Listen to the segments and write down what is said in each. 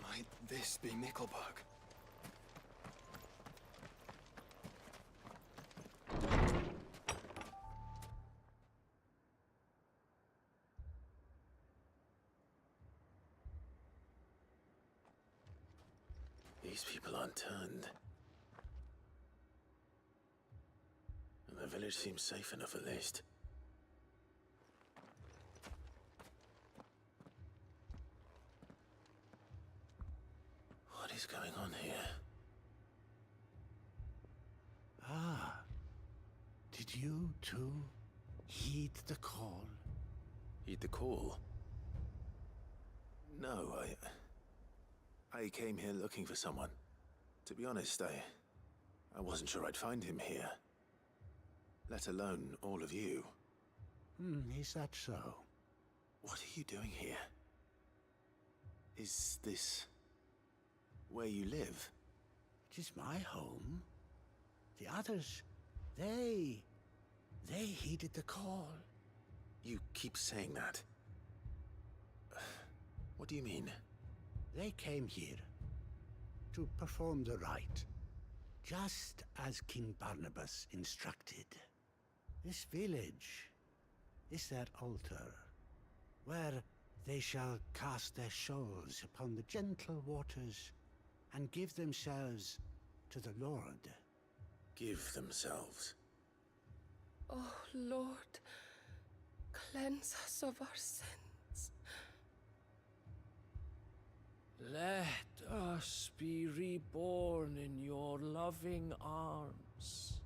Might this be Nickelberg? These people aren't turned. And the village seems safe enough at least. What is going on here? Ah, did you too heed the call? Heed the call? No, I came here looking for someone. To be honest, I wasn't sure I'd find him here. Let alone all of you. Is that so? What are you doing here? Is this where you live? It is my home. The others, they heeded the call. You keep saying that. What do you mean? They came here to perform the rite, just as King Barnabas instructed. This village is their altar, where they shall cast their souls upon the gentle waters and give themselves to the Lord. Give themselves? Oh, Lord, cleanse us of our sins. Let us be reborn in your loving arms.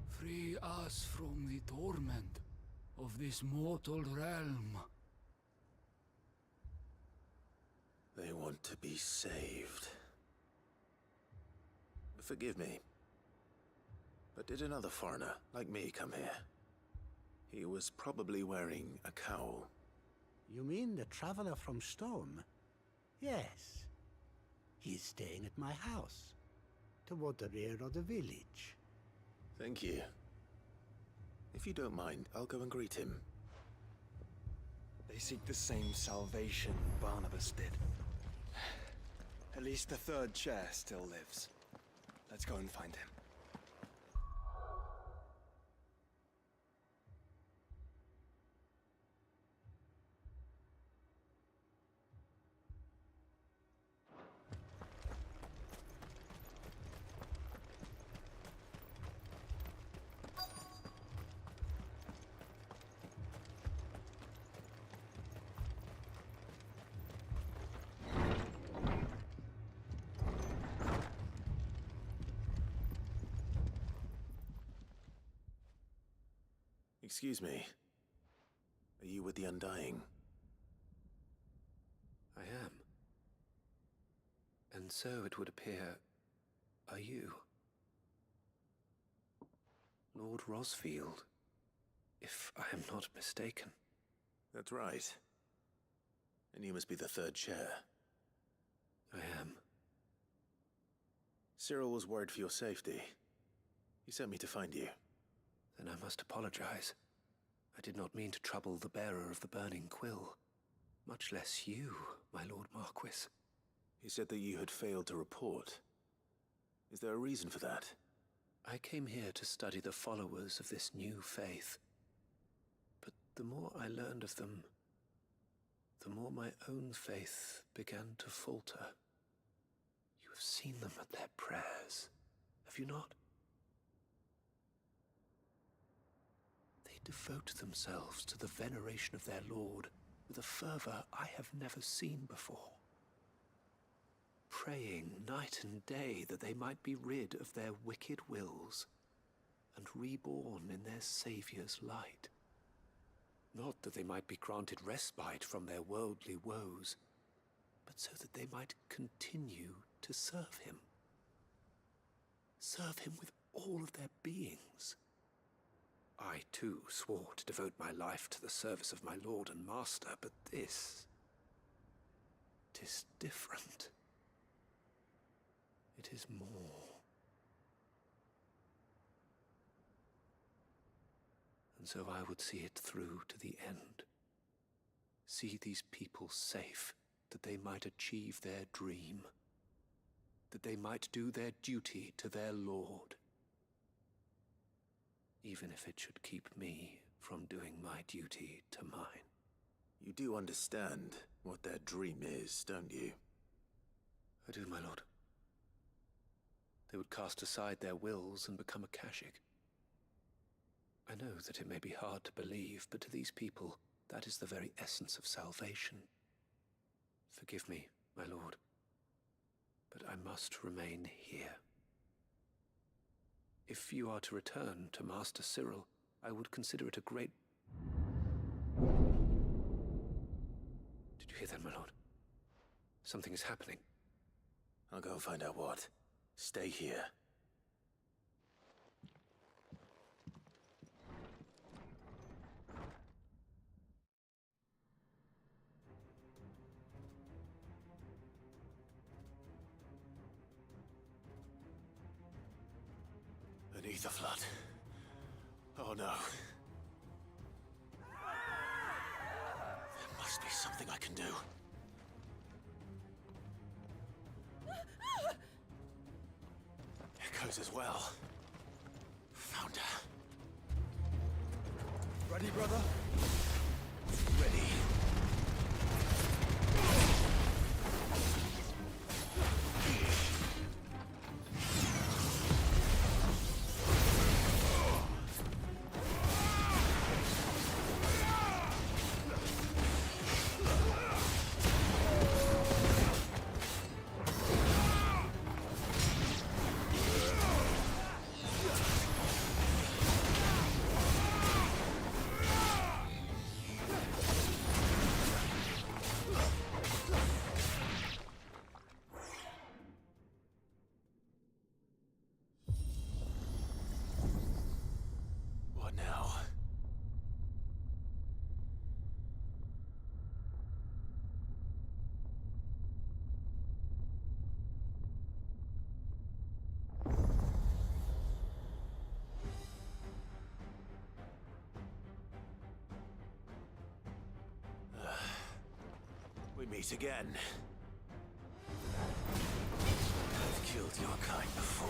Free us from the torment of this mortal realm. They want to be saved. Forgive me, but did another foreigner like me come here? He was probably wearing a cowl. You mean the traveler from Storm? Yes. He's staying at my house, toward the rear of the village. Thank you. If you don't mind, I'll go and greet him. They seek the same salvation Barnabas did. At least the third chair still lives. Let's go and find him. Excuse me. Are you you with the Undying? I am. And so it would appear, are you? Lord Rosfield, if I am not mistaken. That's right. And you must be the third chair. I am. Cyril was worried for your safety. He sent me to find you. Then I must apologize. I did not mean to trouble the bearer of the burning quill. Much less you, my Lord Marquis. He said that you had failed to report. Is there a reason for that? I came here to study the followers of this new faith. But the more I learned of them, the more my own faith began to falter. You have seen them at their prayers, have you not? They devote themselves to the veneration of their Lord with a fervor I have never seen before. Praying night and day that they might be rid of their wicked wills and reborn in their Saviour's light. Not that they might be granted respite from their worldly woes, but so that they might continue to serve him. Serve him with all of their beings. I, too, swore to devote my life to the service of my Lord and Master, but this... 'tis different. It is more. And so I would see it through to the end. See these people safe, that they might achieve their dream. That they might do their duty to their Lord. Even if it should keep me from doing my duty to mine. You do understand what their dream is, don't you? I do, my lord. They would cast aside their wills and become a Kashik. I know that it may be hard to believe, but to these people, that is the very essence of salvation. Forgive me, my lord, but I must remain here. If you are to return to Master Cyril, I would consider it a great... Did you hear that, my lord? Something is happening. I'll go and find out what. Stay here. Beneath the flood. Oh no. There must be something I can do. Echoes as well. Found her. Ready, brother? Ready. What now? We meet again. I've killed your kind before.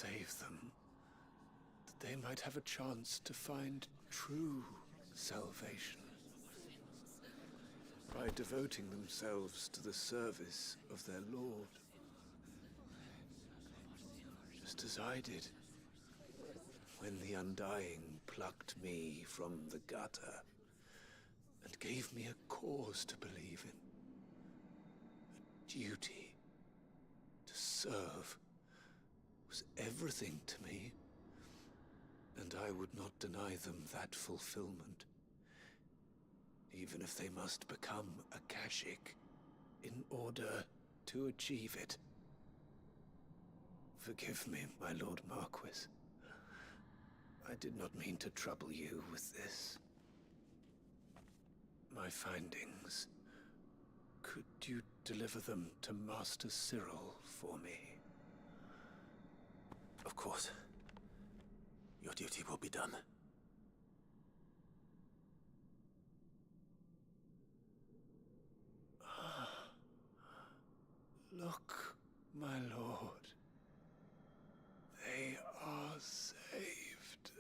save them, that they might have a chance to find true salvation by devoting themselves to the service of their Lord. Just as I did when the Undying plucked me from the gutter and gave me a cause to believe in. A duty to serve was everything to me, and I would not deny them that fulfillment, even if they must become a Kashik in order to achieve it. Forgive me, my Lord Marquis. I did not mean to trouble you with this. My findings. Could you deliver them to Master Cyril for me? Of course. Your duty will be done. Look, my lord. They are saved.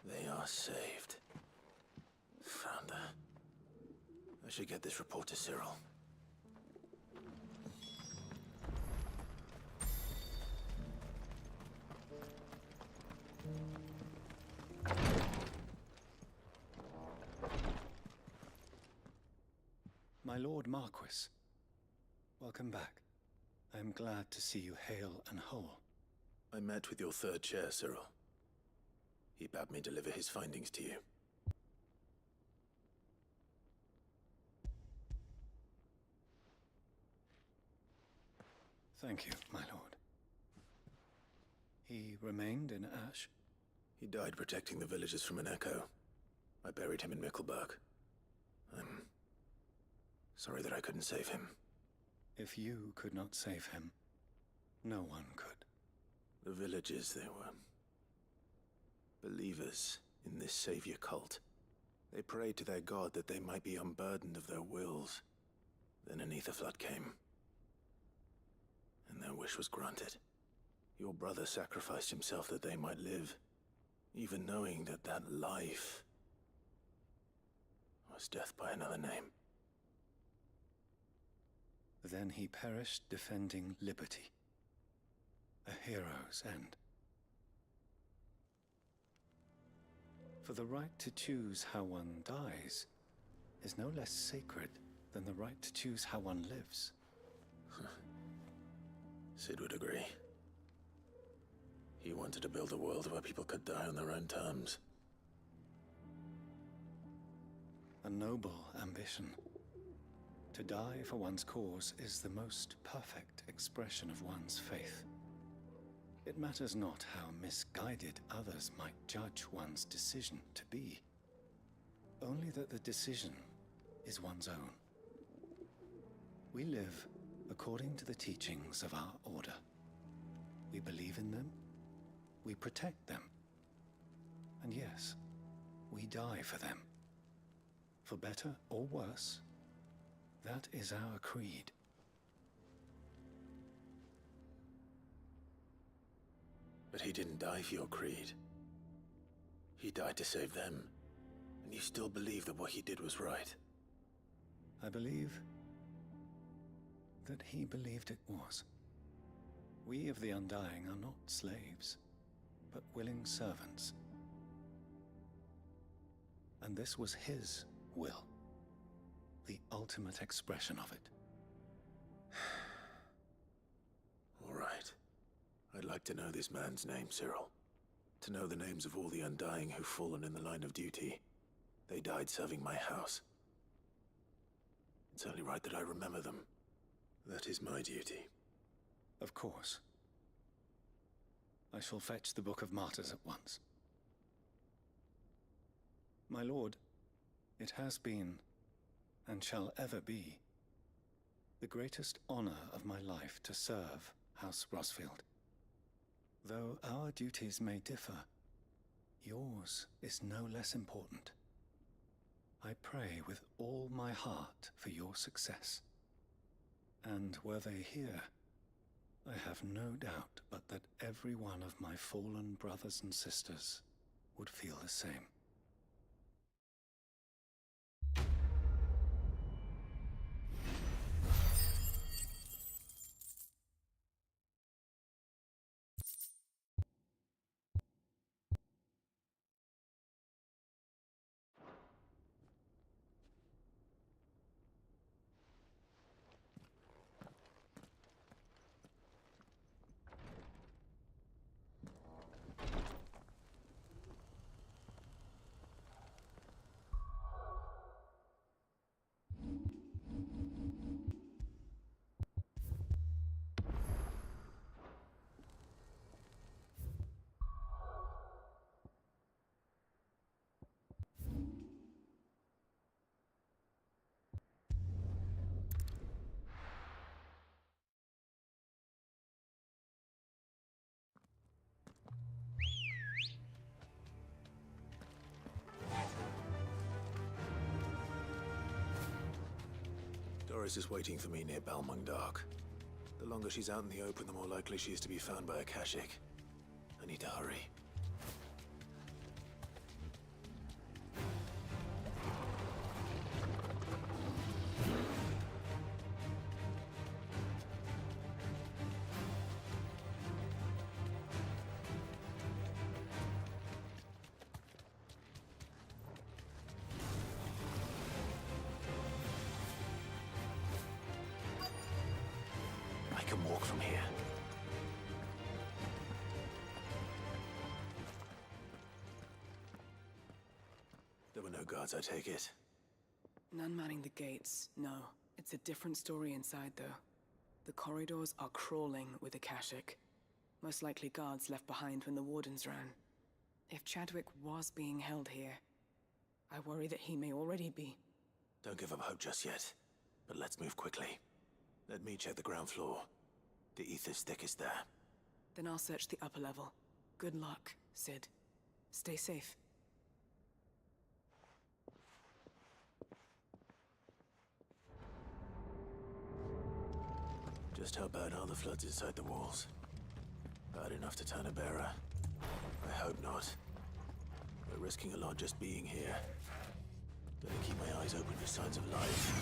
They are saved. Found her. I should get this report to Cyril. My Lord Marquis, welcome back. I am glad to see you hale and whole. I met with your third chair, Cyril. He bade me deliver his findings to you. Thank you, my lord. He remained in Ash? He died protecting the villagers from an echo. I buried him in Mickelberg. I'm sorry that I couldn't save him. If you could not save him, no one could. The villagers, they were believers in this savior cult. They prayed to their god that they might be unburdened of their wills. Then an ether flood came, and their wish was granted. Your brother sacrificed himself that they might live, even knowing that that life was death by another name. Then he perished defending liberty. A hero's end. For the right to choose how one dies is no less sacred than the right to choose how one lives. Sid would agree. He wanted to build a world where people could die on their own terms. A noble ambition. To die for one's cause is the most perfect expression of one's faith. It matters not how misguided others might judge one's decision to be. Only that the decision is one's own. We live according to the teachings of our order. We believe in them, we protect them, and yes, we die for them. For better or worse, that is our creed. But he didn't die for your creed. He died to save them. And you still believe that what he did was right. I believe that he believed it was. We of the Undying are not slaves, but willing servants. And this was his will, the ultimate expression of it. All right. I'd like to know this man's name, Cyril. To know the names of all the Undying who've fallen in the line of duty. They died serving my house. It's only right that I remember them. That is my duty. Of course. I shall fetch the Book of Martyrs at once. My lord, it has been, and shall ever be, the greatest honor of my life to serve House Rosfield. Though our duties may differ, yours is no less important. I pray with all my heart for your success. And were they here, I have no doubt but that every one of my fallen brothers and sisters would feel the same. Doris is waiting for me near Balmung Dark. The longer she's out in the open, the more likely she is to be found by a Kashik. I need to hurry. I can walk from here. There were no guards, I take it. None manning the gates, no. It's a different story inside, though. The corridors are crawling with Akashic. Most likely guards left behind when the wardens ran. If Chadwick was being held here, I worry that he may already be. Don't give up hope just yet, but let's move quickly. Let me check the ground floor. The ether stick is there. Then I'll search the upper level. Good luck, Sid. Stay safe. Just how bad are the floods inside the walls? Bad enough to turn a bearer? I hope not. We're risking a lot just being here. Better keep my eyes open for signs of life.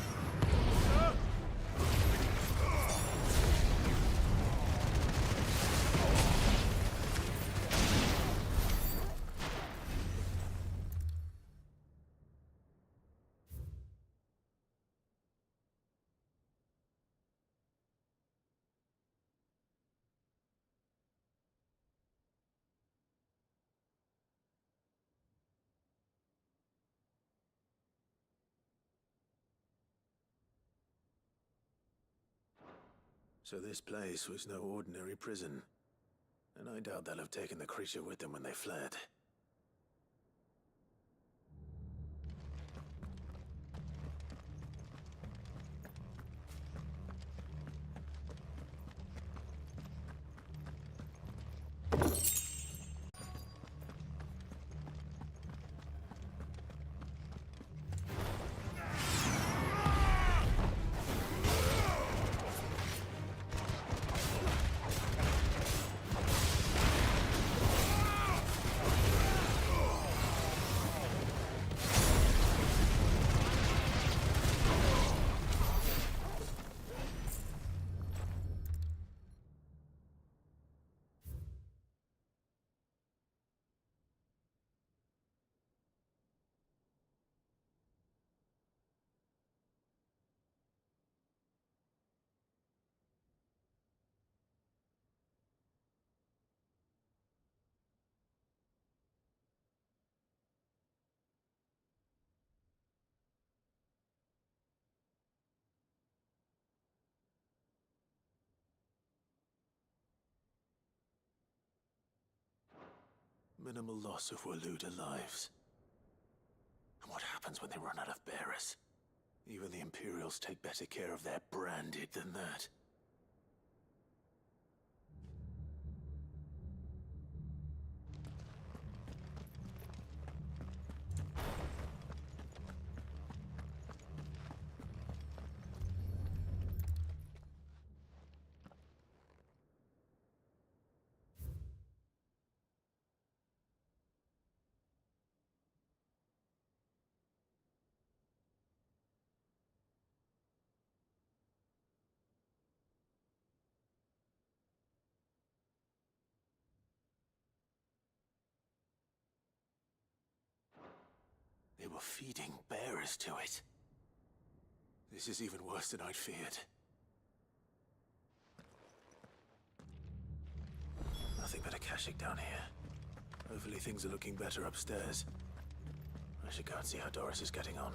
So this place was no ordinary prison. And I doubt they'll have taken the creature with them when they fled. Minimal loss of Waluda lives. And what happens when they run out of bearers? Even the Imperials take better care of their branded than that. They were feeding bearers to it. This is even worse than I'd feared. Nothing but a Akashic down here. Hopefully things are looking better upstairs. I should go and see how Doris is getting on.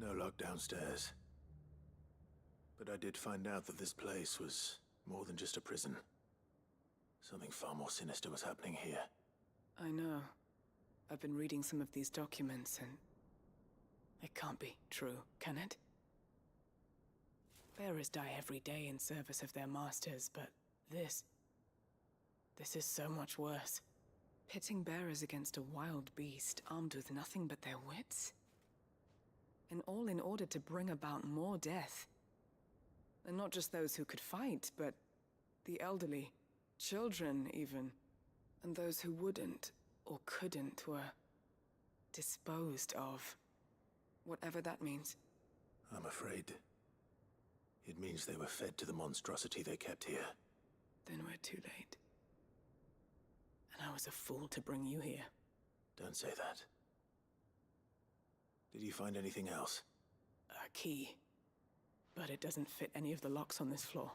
No lock downstairs. But I did find out that this place was more than just a prison. Something far more sinister was happening here. I know. I've been reading some of these documents and... it can't be true, can it? Bearers die every day in service of their masters, but this is so much worse. Pitting bearers against a wild beast armed with nothing but their wits? And all in order to bring about more death. And not just those who could fight, but the elderly, children even. And those who wouldn't or couldn't were disposed of. Whatever that means. I'm afraid it means they were fed to the monstrosity they kept here. Then we're too late. And I was a fool to bring you here. Don't say that. Did you find anything else? A key. But it doesn't fit any of the locks on this floor.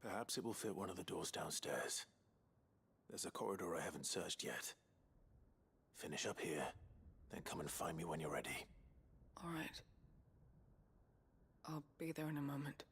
Perhaps it will fit one of the doors downstairs. There's a corridor I haven't searched yet. Finish up here, then come and find me when you're ready. All right. I'll be there in a moment.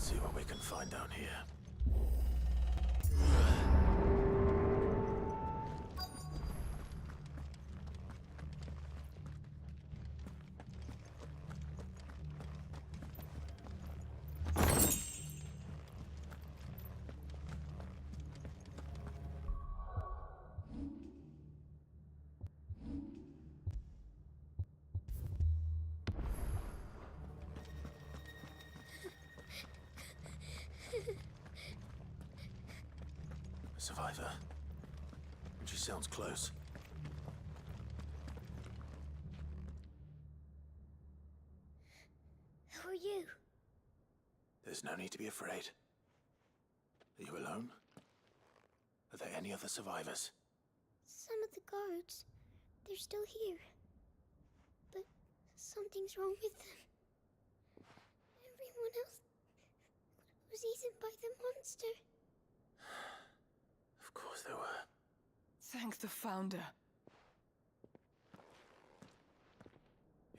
Let's see what we can find down here. Survivor. And she sounds close. Who are you? There's no need to be afraid. Are you alone? Are there any other survivors? Some of the guards. They're still here. But something's wrong with them. Everyone else was eaten by the monster. Of course there were. Thank the Founder.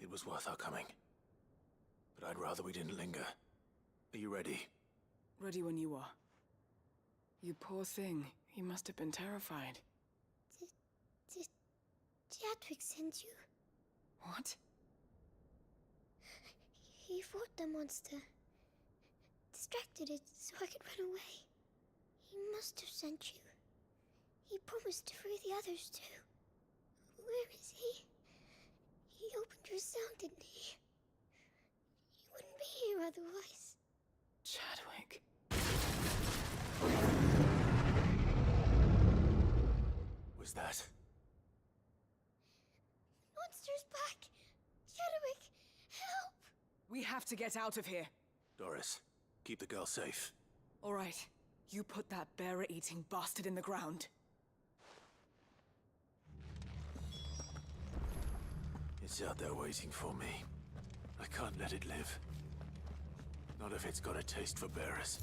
It was worth our coming. But I'd rather we didn't linger. Are you ready? Ready when you are. You poor thing. You must have been terrified. Did Chadwick send you? What? He fought the monster. Distracted it so I could run away. He must have sent you. He promised to free the others too. Where is he? He opened your cell, didn't he? You wouldn't be here otherwise. Chadwick. Was that? Monster's back! Chadwick, help! We have to get out of here. Doris, keep the girl safe. All right. You put that bearer-eating bastard in the ground. It's out there waiting for me. I can't let it live. Not if it's got a taste for bearers.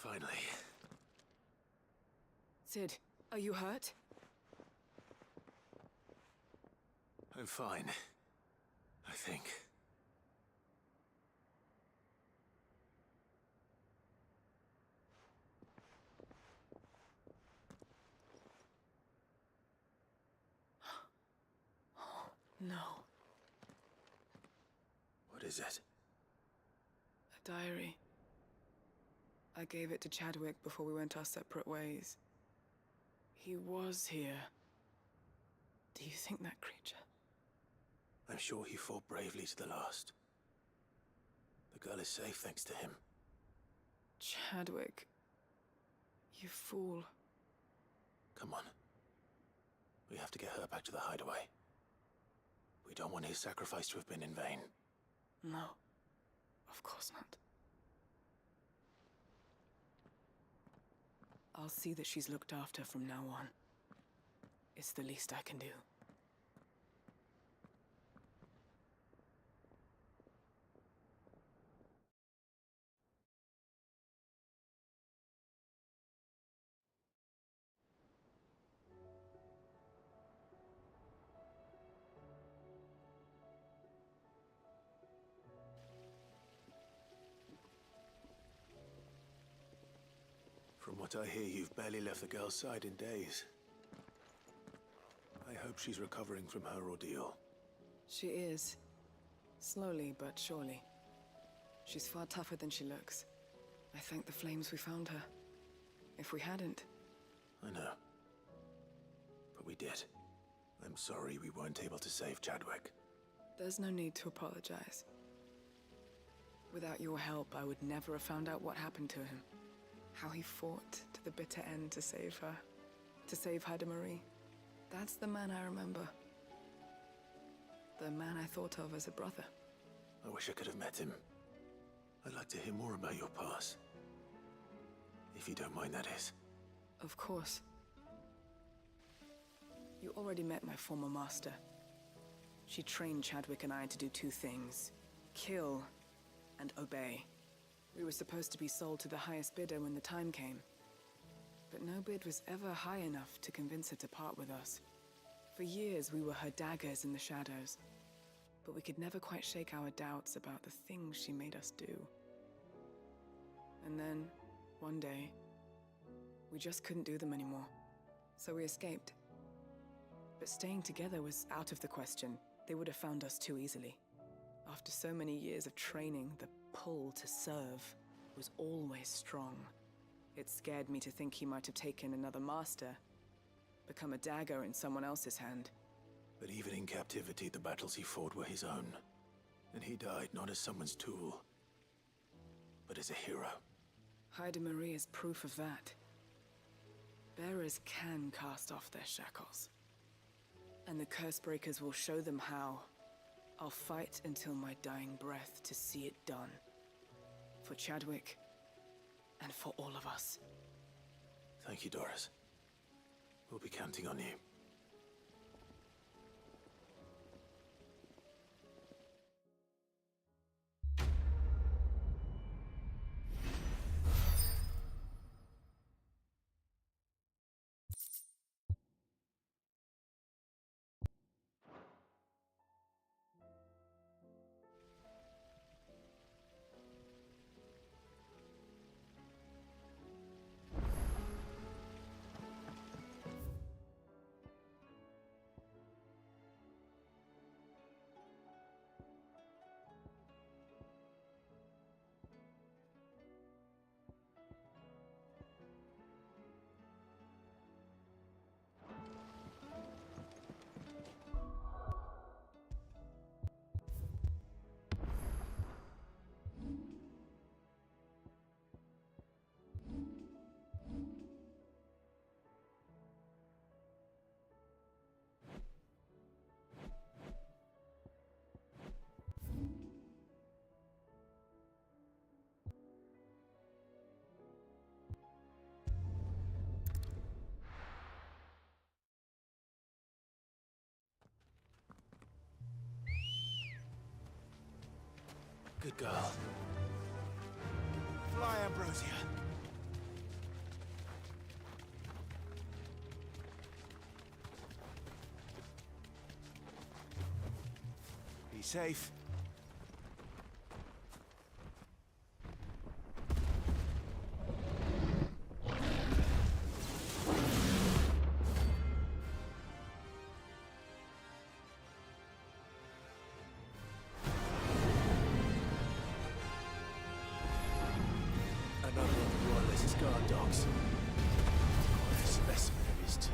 Finally. Sid, are you hurt? I'm fine. I think. No. What is it? A diary. I gave it to Chadwick before we went our separate ways. He was here. Do you think that creature? I'm sure he fought bravely to the last. The girl is safe thanks to him. Chadwick. You fool. Come on. We have to get her back to the hideaway. We don't want his sacrifice to have been in vain. No. Of course not. I'll see that she's looked after from now on. It's the least I can do. From what I hear, you've barely left the girl's side in days. I hope she's recovering from her ordeal. She is. Slowly but surely. She's far tougher than she looks. I thank the flames we found her. If we hadn't... I know. But we did. I'm sorry we weren't able to save Chadwick. There's no need to apologize. Without your help, I would never have found out what happened to him. How he fought to the bitter end to save her. To save Haida Marie. That's the man I remember. The man I thought of as a brother. I wish I could have met him. I'd like to hear more about your past. If you don't mind, that is. Of course. You already met my former master. She trained Chadwick and I to do two things. Kill and obey. We were supposed to be sold to the highest bidder when the time came. But no bid was ever high enough to convince her to part with us. For years, we were her daggers in the shadows. But we could never quite shake our doubts about the things she made us do. And then, one day, we just couldn't do them anymore. So we escaped. But staying together was out of the question. They would have found us too easily. After so many years of training, the pull to serve was always strong. It scared me to think he might have taken another master, become a dagger in someone else's hand. But even in captivity, the battles he fought were his own. And he died not as someone's tool, but as a hero. Haida Marie is proof of that. Bearers can cast off their shackles. And the Cursebreakers will show them how. I'll fight until my dying breath to see it done. For Chadwick, and for all of us. Thank you, Doris. We'll be counting on you. Good girl. Fly, Ambrosia. Be safe. Another of the Royalist guard dogs. Quite a specimen of his too.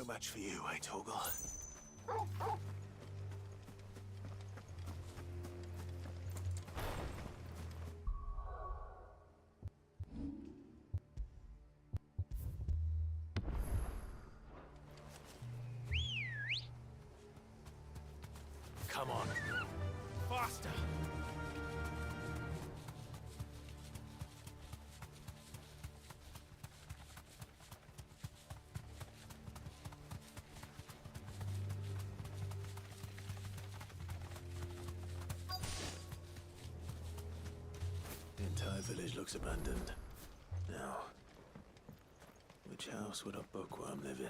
match for you, eh, Torgal? Come on. Faster! The entire village looks abandoned. Now, which house would a bookworm live in?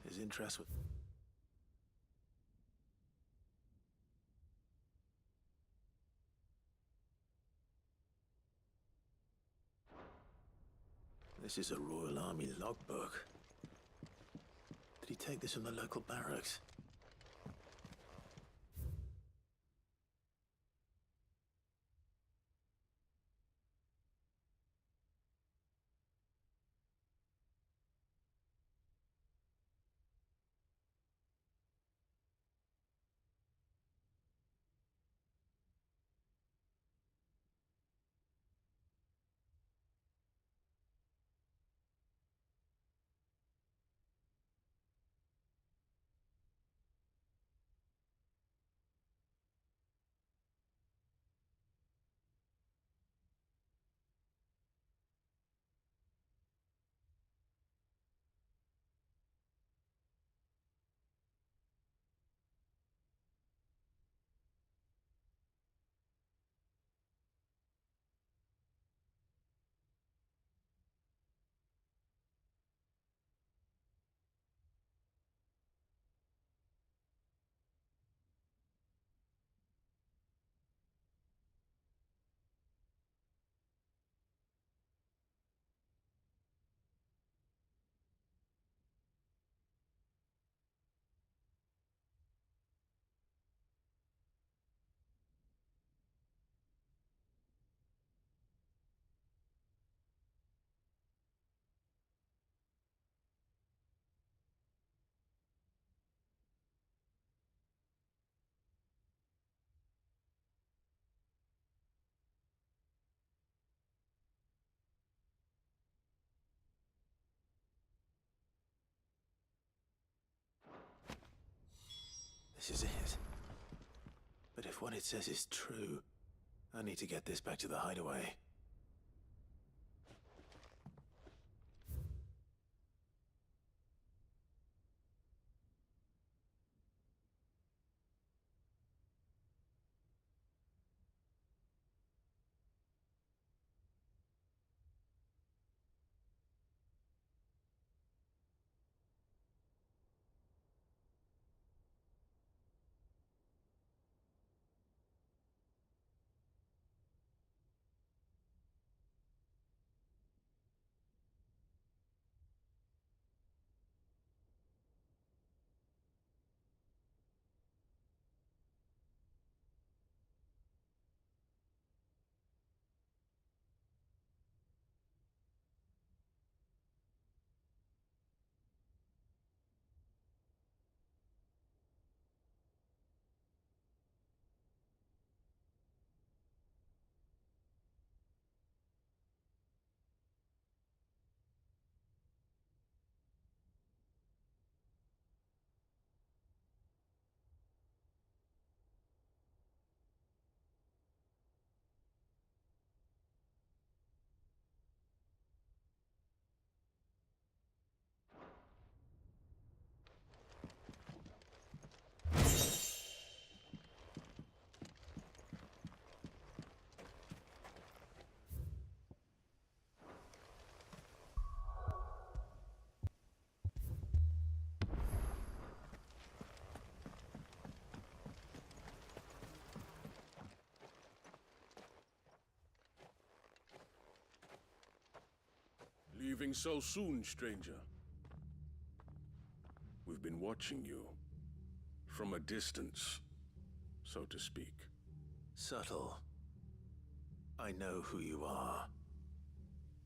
His interest with... This is a Royal Army logbook. Did he take this from the local barracks? This is it. But if what it says is true, I need to get this back to the hideaway. leaving so soon, stranger? We've been watching you. From a distance, so to speak. Subtle. I know who you are.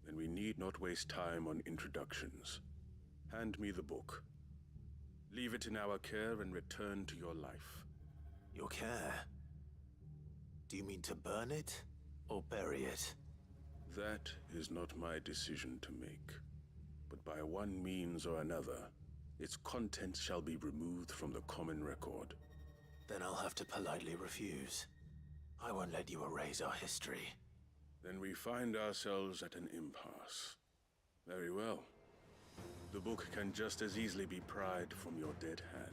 Then we need not waste time on introductions. Hand me the book. Leave it in our care and return to your life. Your care? Do you mean to burn it, or bury it? That is not my decision to make. But by one means or another, its contents shall be removed from the common record. Then I'll have to politely refuse. I won't let you erase our history. Then we find ourselves at an impasse. Very well. The book can just as easily be pried from your dead hand.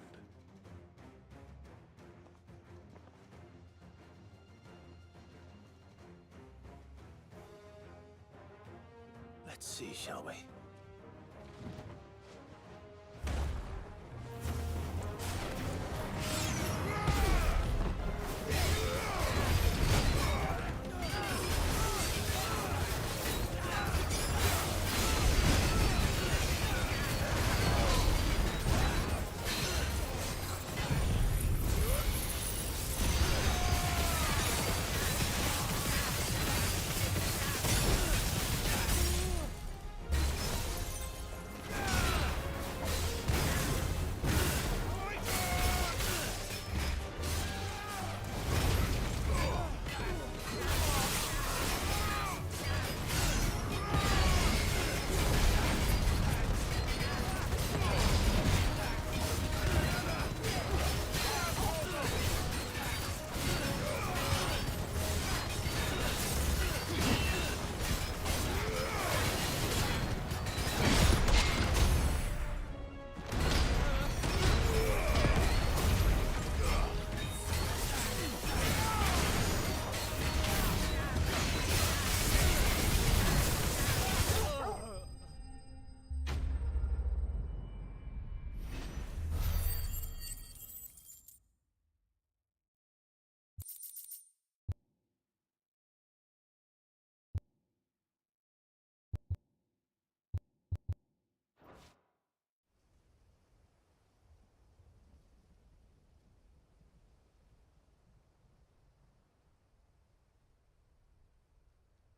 Let's see, shall we?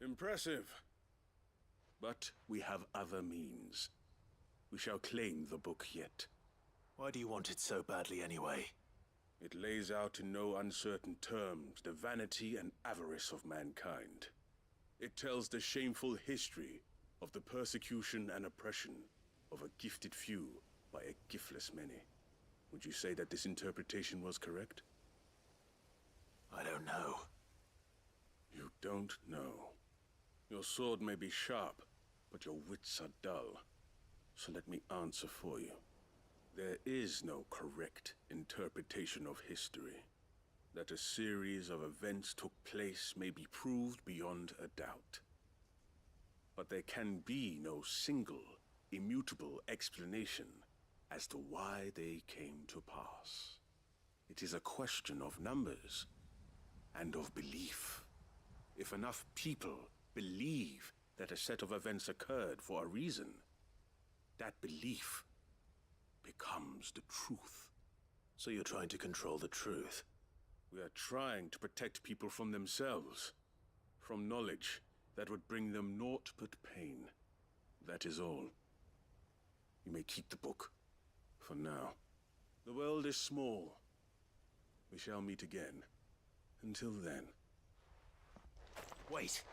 Impressive. But we have other means. We shall claim the book yet. Why do you want it so badly anyway? It lays out in no uncertain terms the vanity and avarice of mankind. It tells the shameful history of the persecution and oppression of a gifted few by a giftless many. Would you say that this interpretation was correct? I don't know. You don't know. Your sword may be sharp, but your wits are dull. So let me answer for you. There is no correct interpretation of history. That a series of events took place may be proved beyond a doubt. But there can be no single, immutable explanation as to why they came to pass. It is a question of numbers and of belief. If enough people believe that a set of events occurred for a reason, that belief becomes the truth. So you're trying to control the truth? We are trying to protect people from themselves, from knowledge that would bring them naught but pain. That is all. You may keep the book, for now. The world is small. We shall meet again. Until then. Wait!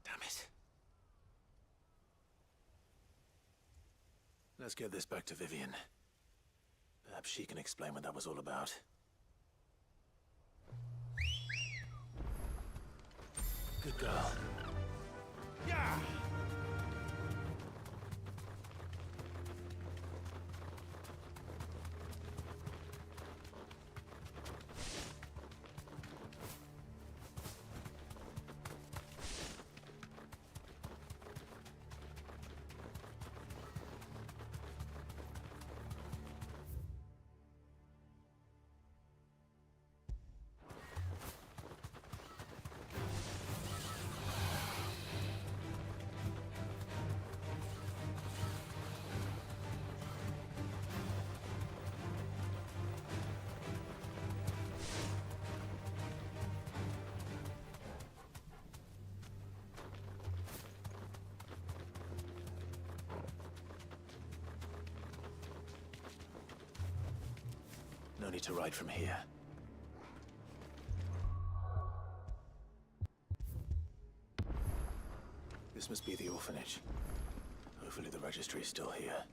Damn it. Let's get this back to Vivian. Perhaps she can explain what that was all about. Good girl. Yeah! No need to ride from here. This must be the orphanage. Hopefully the registry is still here.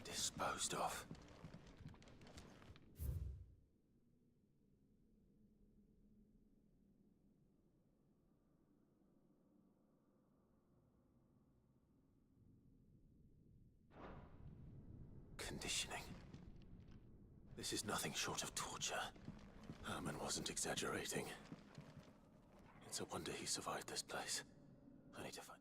Disposed of. Conditioning. This is nothing short of torture. Herman wasn't exaggerating. It's a wonder he survived this place. I need to find...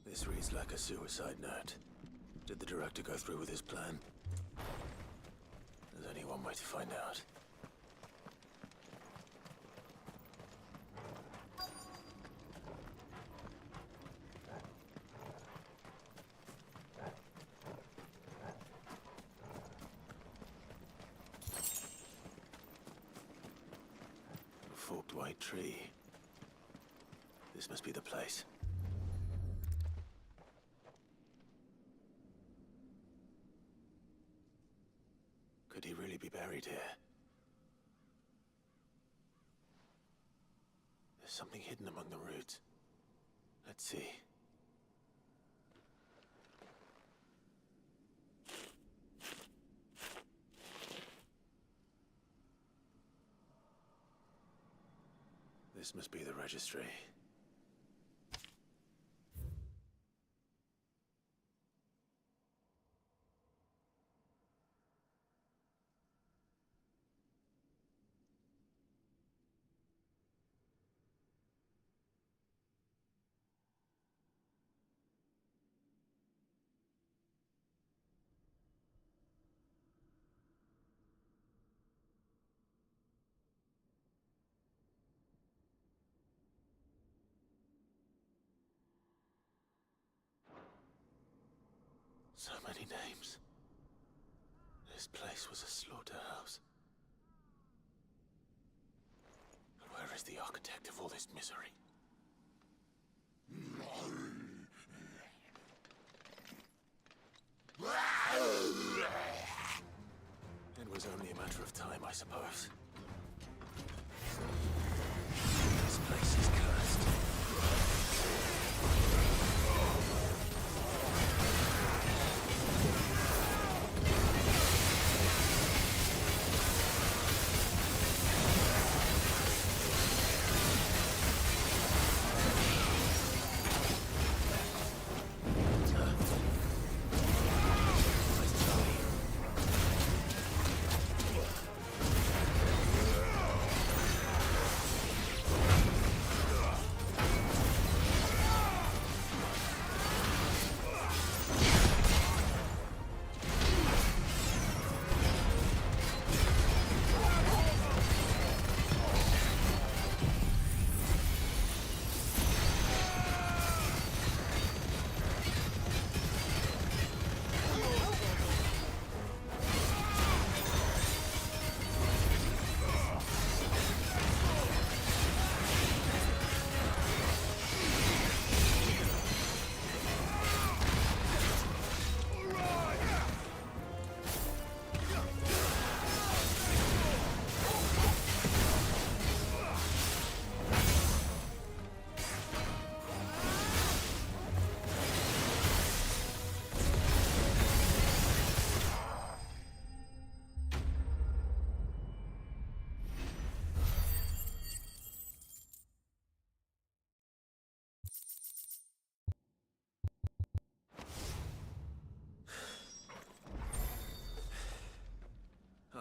This reads like a suicide note. Did the director go through with his plan? There's only one way to find out. A forked white tree. This must be the place. Could he really be buried here? There's something hidden among the roots. Let's see. This must be the registry. So many names. This place was a slaughterhouse. And where is the architect of all this misery? It was only a matter of time, I suppose. This place is cursed.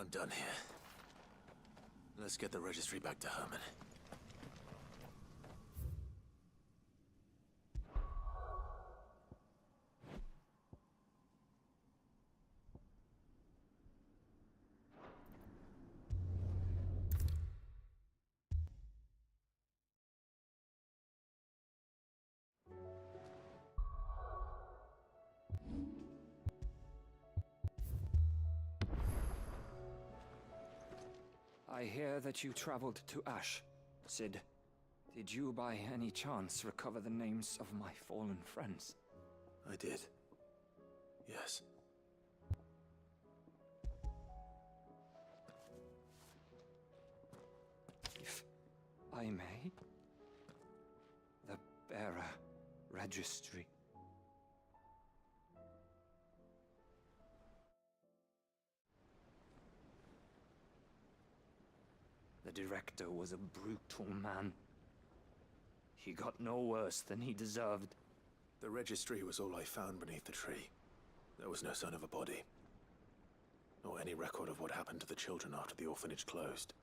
aren't done here. Let's get the registry back to Herman. I hear that you traveled to Ash, Sid. Did you by any chance recover the names of my fallen friends? I did. Yes. If I may? The bearer registry. The director was a brutal man. He got no worse than he deserved. The registry was all I found beneath the tree. There was no sign of a body. Nor any record of what happened to the children after the orphanage closed.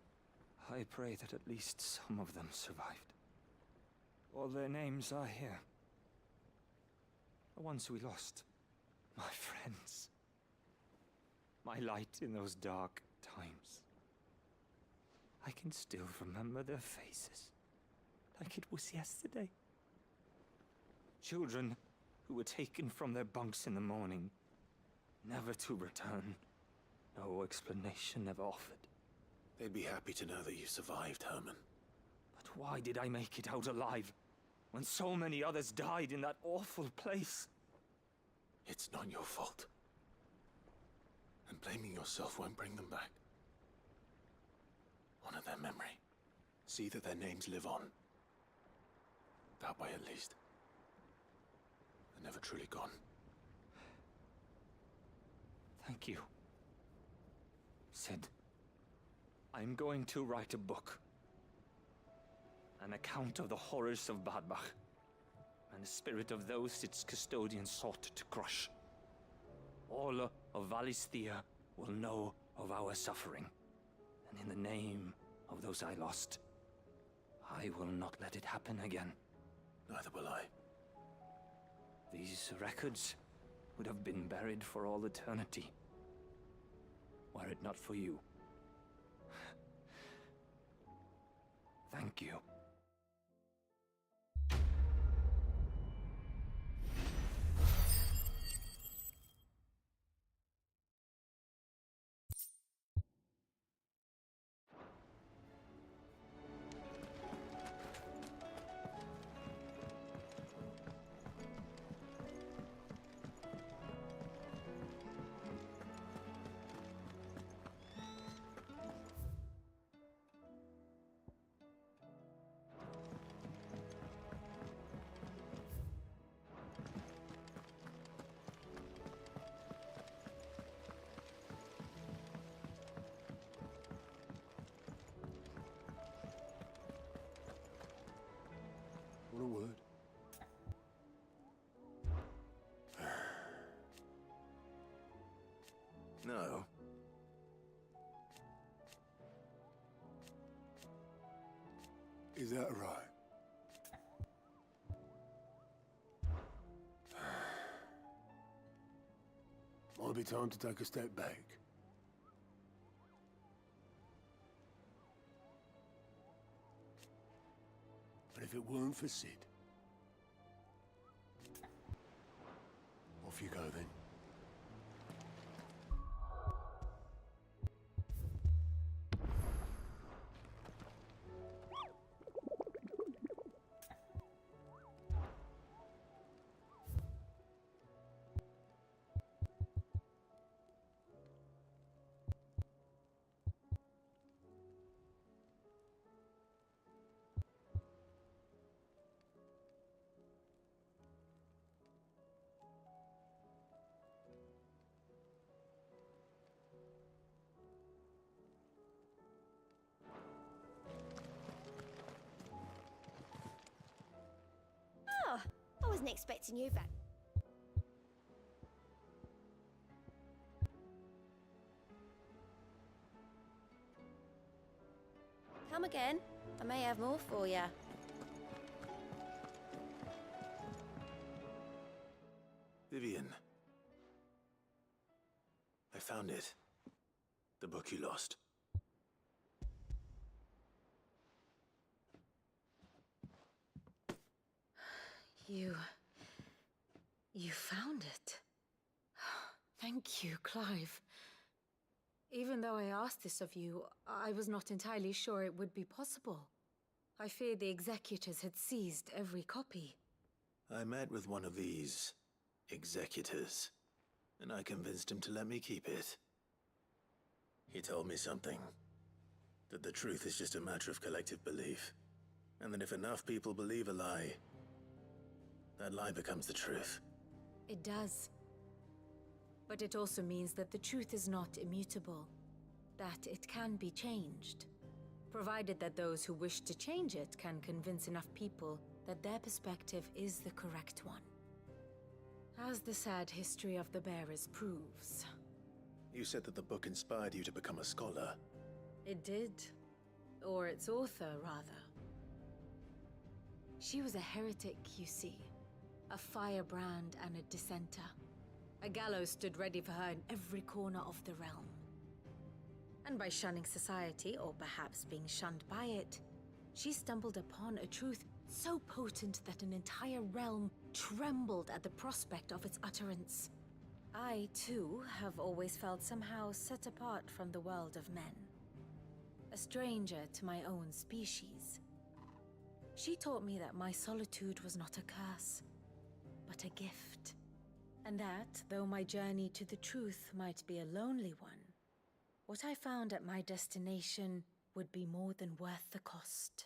I pray that at least some of them survived. All their names are here. The ones we lost. My friends. My light in those dark times. I can still remember their faces, like it was yesterday. Children who were taken from their bunks in the morning, never to return. No explanation ever offered. They'd be happy to know that you survived, Herman. But why did I make it out alive, when so many others died in that awful place? It's not your fault. And blaming yourself won't bring them back. Honor their memory. See that their names live on. That way, at least. They're never truly gone. Thank you, Sid. I'm going to write a book. An account of the horrors of Badbach, and the spirit of those its custodians sought to crush. All of Valisthea will know of our suffering. And in the name of those I lost, I will not let it happen again. Neither will I. These records would have been buried for all eternity, were it not for you. Thank you. What a word. No. Is that right? Might be time to take a step back. But if it weren't for Sid, off you go then. I wasn't expecting you back. I may have more for ya. Vivian. I found it. The book you lost. You found it. Thank you, Clive. Even though I asked this of you, I was not entirely sure it would be possible. I feared the executors had seized every copy. I met with one of these executors, and I convinced him to let me keep it. He told me something. That the truth is just a matter of collective belief. And that if enough people believe a lie, that lie becomes the truth. It does. But it also means that the truth is not immutable. That it can be changed. Provided that those who wish to change it can convince enough people that their perspective is the correct one. As the sad history of the bearers proves. You said that the book inspired you to become a scholar. It did. Or its author, rather. She was a heretic, you see. A firebrand and a dissenter. A gallows stood ready for her in every corner of the realm. And by shunning society, or perhaps being shunned by it, she stumbled upon a truth so potent that an entire realm trembled at the prospect of its utterance. I, too, have always felt somehow set apart from the world of men. A stranger to my own species. She taught me that my solitude was not a curse, but a gift. And that, though my journey to the truth might be a lonely one, what I found at my destination would be more than worth the cost.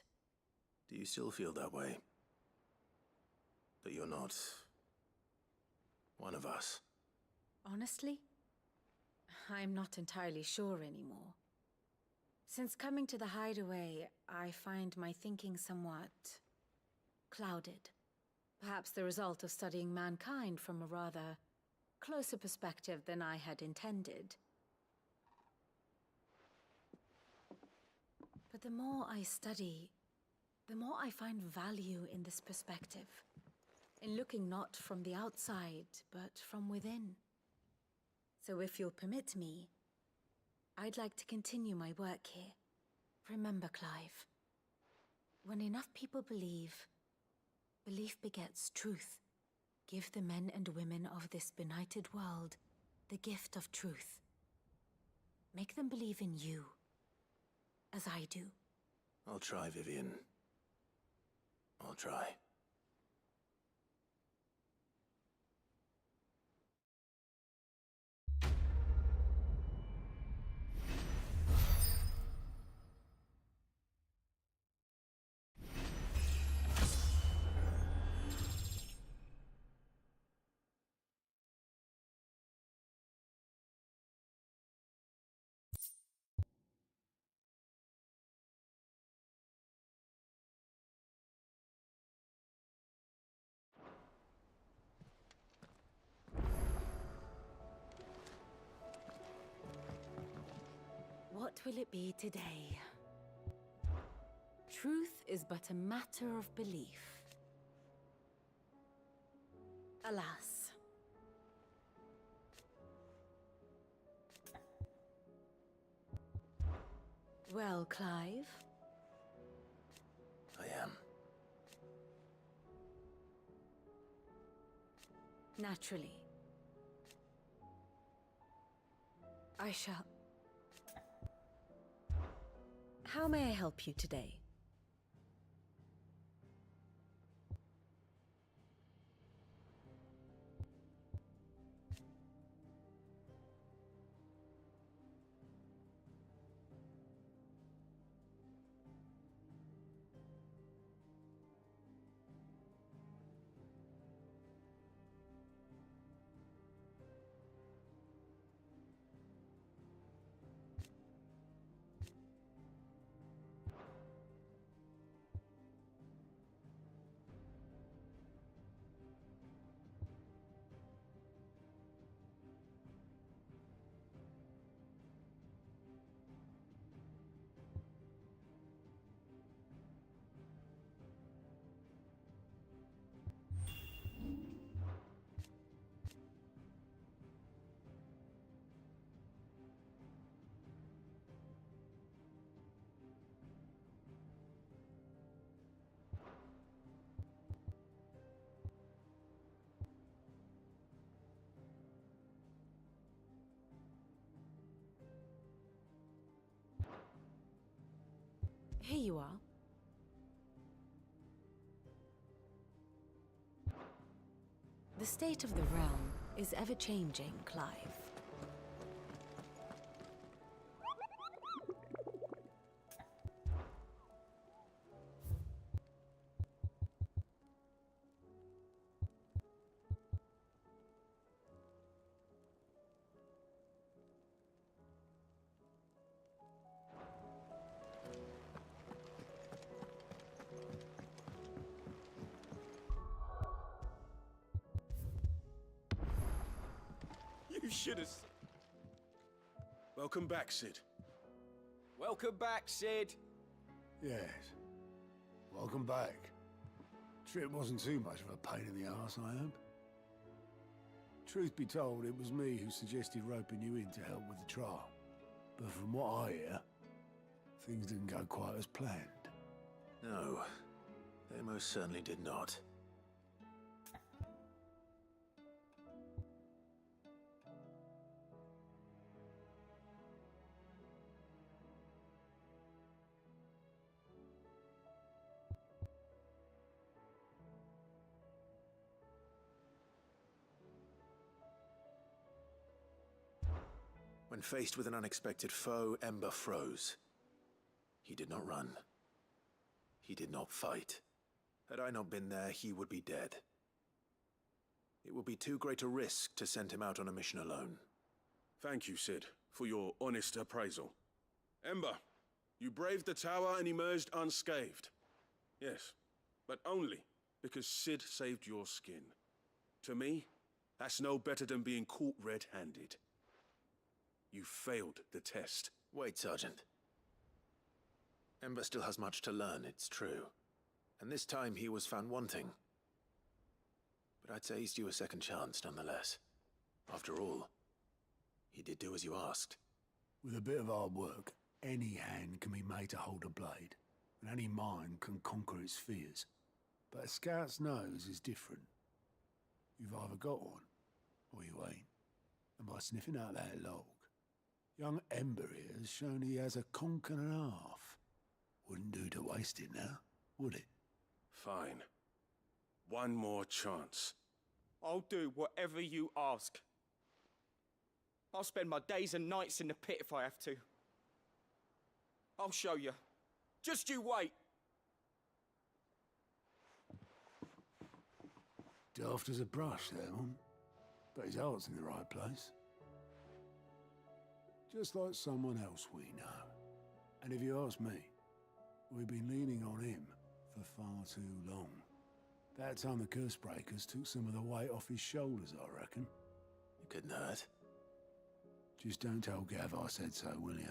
Do you still feel that way? That you're not one of us? Honestly, I'm not entirely sure anymore. Since coming to the hideaway, I find my thinking somewhat clouded. Perhaps the result of studying mankind from a rather closer perspective than I had intended. But the more I study, the more I find value in this perspective. In looking not from the outside, but from within. So if you'll permit me, I'd like to continue my work here. Remember, Clive, when enough people believe, belief begets truth. Give the men and women of this benighted world the gift of truth. Make them believe in you, as I do. I'll try, Vivian. I'll try. What will it be today? Truth is but a matter of belief. Alas. Well, Clive? I am. Naturally. I shall... How may I help you today? Here you are. The state of the realm is ever-changing, Clive. You should have... Welcome back, Sid. Welcome back, Sid. Yes. Welcome back. Trip wasn't too much of a pain in the arse, I hope. Truth be told, it was me who suggested roping you in to help with the trial. But from what I hear, things didn't go quite as planned. No, they most certainly did not. When faced with an unexpected foe, Ember froze. He did not run. He did not fight. Had I not been there, he would be dead. It would be too great a risk to send him out on a mission alone. Thank you, Sid, for your honest appraisal. Ember, you braved the tower and emerged unscathed. Yes, but only because Sid saved your skin. To me, that's no better than being caught red-handed. You failed the test. Wait, Sergeant. Ember still has much to learn, it's true. And this time he was found wanting. But I'd say he's due a second chance, nonetheless. After all, he did do as you asked. With a bit of hard work, any hand can be made to hold a blade, and any mind can conquer its fears. But a scout's nose is different. You've either got one, or you ain't. And by sniffing out that log, young Ember here has shown he has a conch and a half. Wouldn't do to waste it now, would it? Fine. One more chance. I'll do whatever you ask. I'll spend my days and nights in the pit if I have to. I'll show you. Just you wait. Daft as a brush, that one. But his heart's in the right place. Just like someone else we know. And if you ask me, we've been leaning on him for far too long. That time the curse breakers took some of the weight off his shoulders, I reckon. You couldn't hurt. Just don't tell Gav I said so, will you?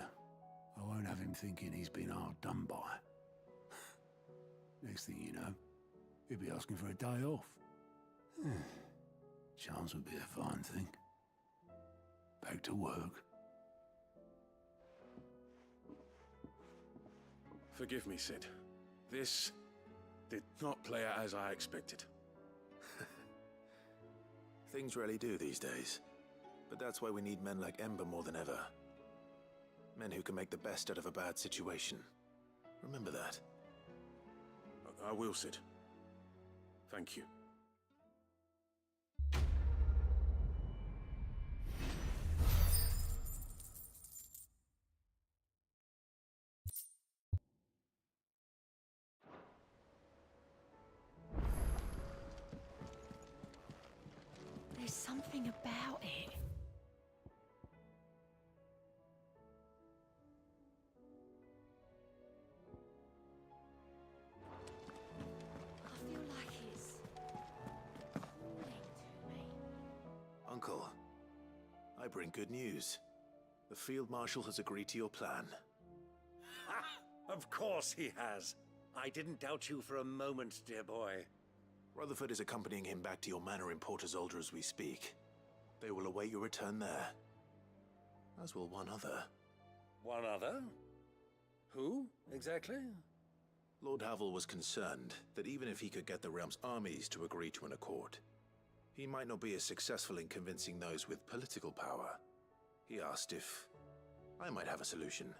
I won't have him thinking he's been hard done by. Next thing you know, he'll be asking for a day off. Chance would be a fine thing. Back to work. Forgive me, Sid. This did not play out as I expected. Things really do these days. But that's why we need men like Ember more than ever. Men who can make the best out of a bad situation. Remember that. I will, Sid. Thank you. There's something about it. I feel like it's calling to me. Uncle, I bring good news. The Field Marshal has agreed to your plan. Ha! Of course he has. I didn't doubt you for a moment, dear boy. Rutherford is accompanying him back to your manor in Port Isolde as we speak. They will await your return there. As will one other. One other? Who, exactly? Lord Havel was concerned that even if he could get the realm's armies to agree to an accord, he might not be as successful in convincing those with political power. He asked if I might have a solution.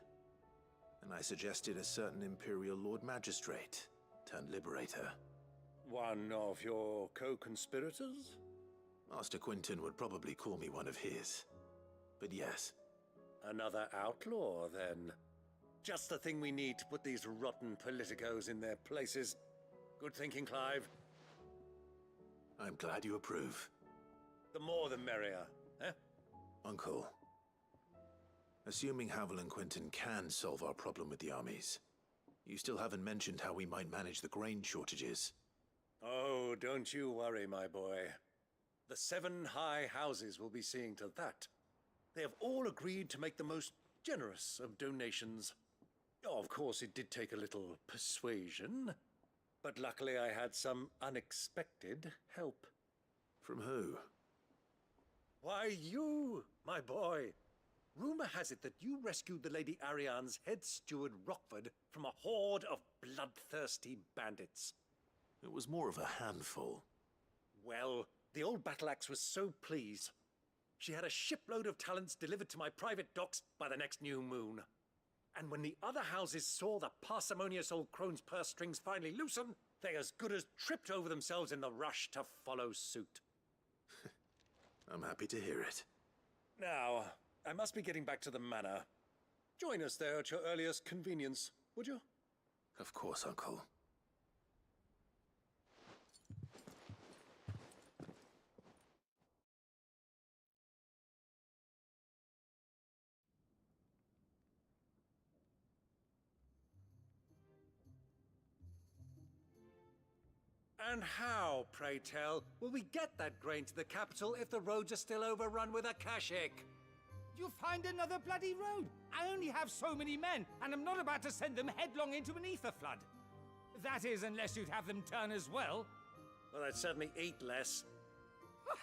And I suggested a certain Imperial Lord Magistrate turned liberator. One of your co-conspirators? Master Quinton would probably call me one of his. But yes. Another outlaw, then. Just the thing we need to put these rotten politicos in their places. Good thinking, Clive. I'm glad you approve. The more the merrier, eh? Uncle, assuming Havel and Quinton can solve our problem with the armies, you still haven't mentioned how we might manage the grain shortages. Oh, don't you worry, my boy. The 7 high houses will be seeing to that. They have all agreed to make the most generous of donations. Oh, of course, it did take a little persuasion, but luckily I had some unexpected help. From who? Why, you, my boy. Rumor has it that you rescued the Lady Ariane's head steward Rockford from a horde of bloodthirsty bandits. It was more of a handful. Well, the old battle-axe was so pleased. She had a shipload of talents delivered to my private docks by the next new moon. And when the other houses saw the parsimonious old crone's purse strings finally loosen, they as good as tripped over themselves in the rush to follow suit. I'm happy to hear it. Now, I must be getting back to the manor. Join us there at your earliest convenience, would you? Of course, Uncle. And how, pray tell, will we get that grain to the capital if the roads are still overrun with Akashic? You'll find another bloody road. I only have so many men, and I'm not about to send them headlong into an ether flood. That is, unless you'd have them turn as well. Well, I'd certainly eat less.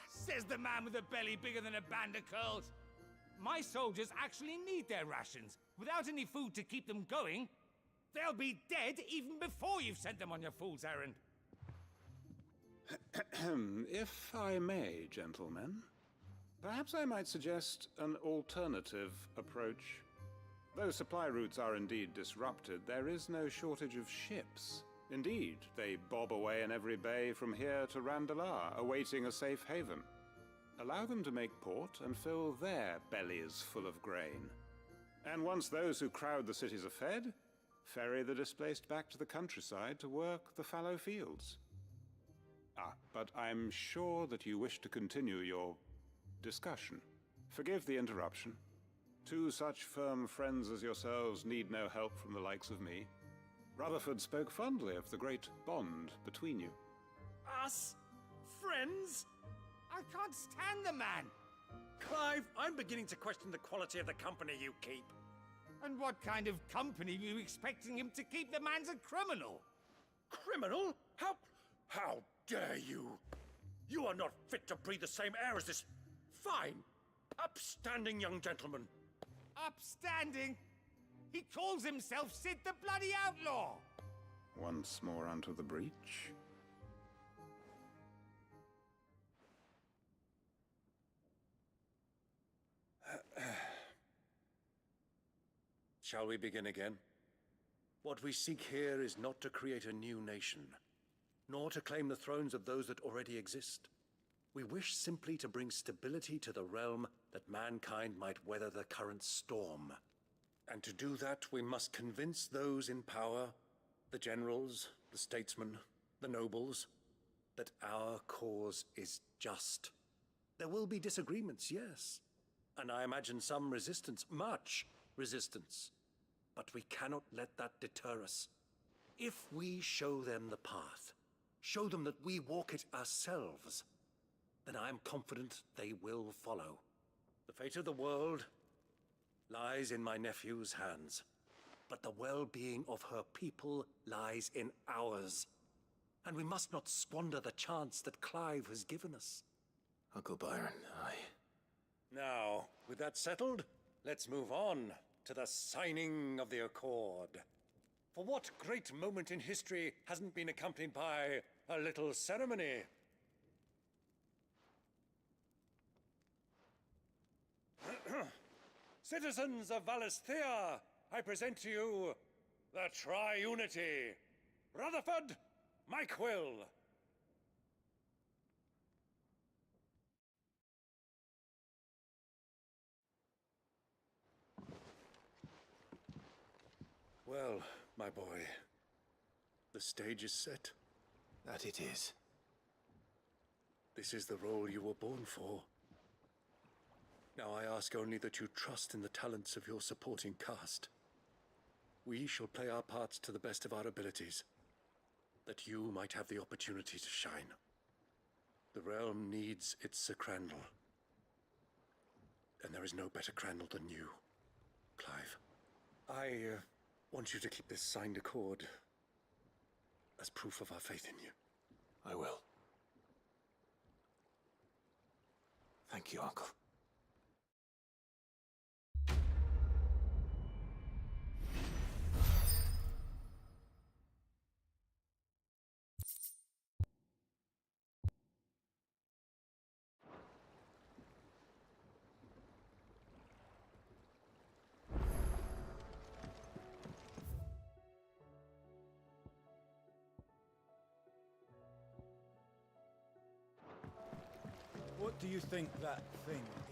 Says the man with a belly bigger than a band of curls. My soldiers actually need their rations. Without any food to keep them going, they'll be dead even before you've sent them on your fool's errand. If I may, gentlemen, perhaps I might suggest an alternative approach. Though supply routes are indeed disrupted, there is no shortage of ships. Indeed, they bob away in every bay from here to Randalar, awaiting a safe haven. Allow them to make port and fill their bellies full of grain. And once those who crowd the cities are fed, ferry the displaced back to the countryside to work the fallow fields. But I'm sure that you wish to continue your discussion. Forgive the interruption. 2 such firm friends as yourselves need no help from the likes of me. Rutherford spoke fondly of the great bond between you. Us? Friends? I can't stand the man! Clive, I'm beginning to question the quality of the company you keep. And what kind of company are you expecting him to keep? The man's a criminal! Criminal? How dare you? You are not fit to breathe the same air as this fine, upstanding young gentleman. Upstanding? He calls himself Sid the Bloody Outlaw! Once more unto the breach. Shall we begin again? What we seek here is not to create a new nation, nor to claim the thrones of those that already exist. We wish simply to bring stability to the realm that mankind might weather the current storm. And to do that, we must convince those in power, the generals, the statesmen, the nobles, that our cause is just. There will be disagreements, yes, and I imagine some resistance, much resistance. But we cannot let that deter us. If we show them the path, show them that we walk it ourselves, then I am confident they will follow. The fate of the world lies in my nephew's hands, but the well-being of her people lies in ours. And we must not squander the chance that Clive has given us. Uncle Byron, Now, with that settled, let's move on to the signing of the Accord. For what great moment in history hasn't been accompanied by a little ceremony? Citizens of Valisthea, I present to you the Tri-Unity. Rutherford, my quill. Well, my boy, the stage is set. That it is. This is the role you were born for. Now I ask only that you trust in the talents of your supporting cast. We shall play our parts to the best of our abilities, that you might have the opportunity to shine. The realm needs its Sir Crandall. And there is no better Crandall than you, Clive. I want you to keep this signed accord as proof of our faith in you. I will. Thank you, Uncle. What do you think that thing is?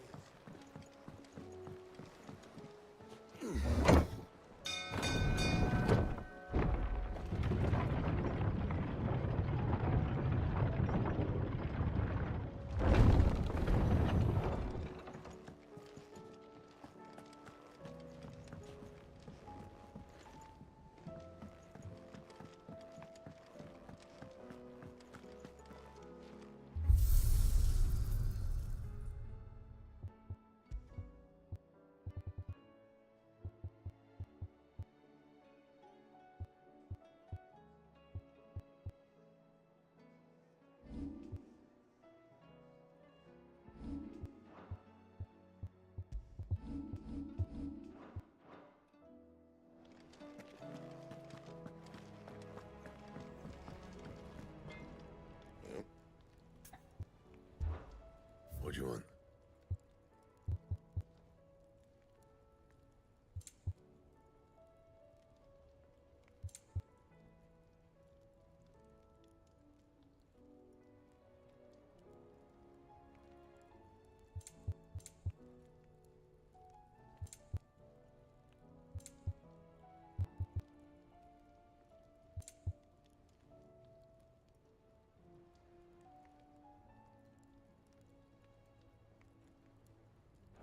What do you want?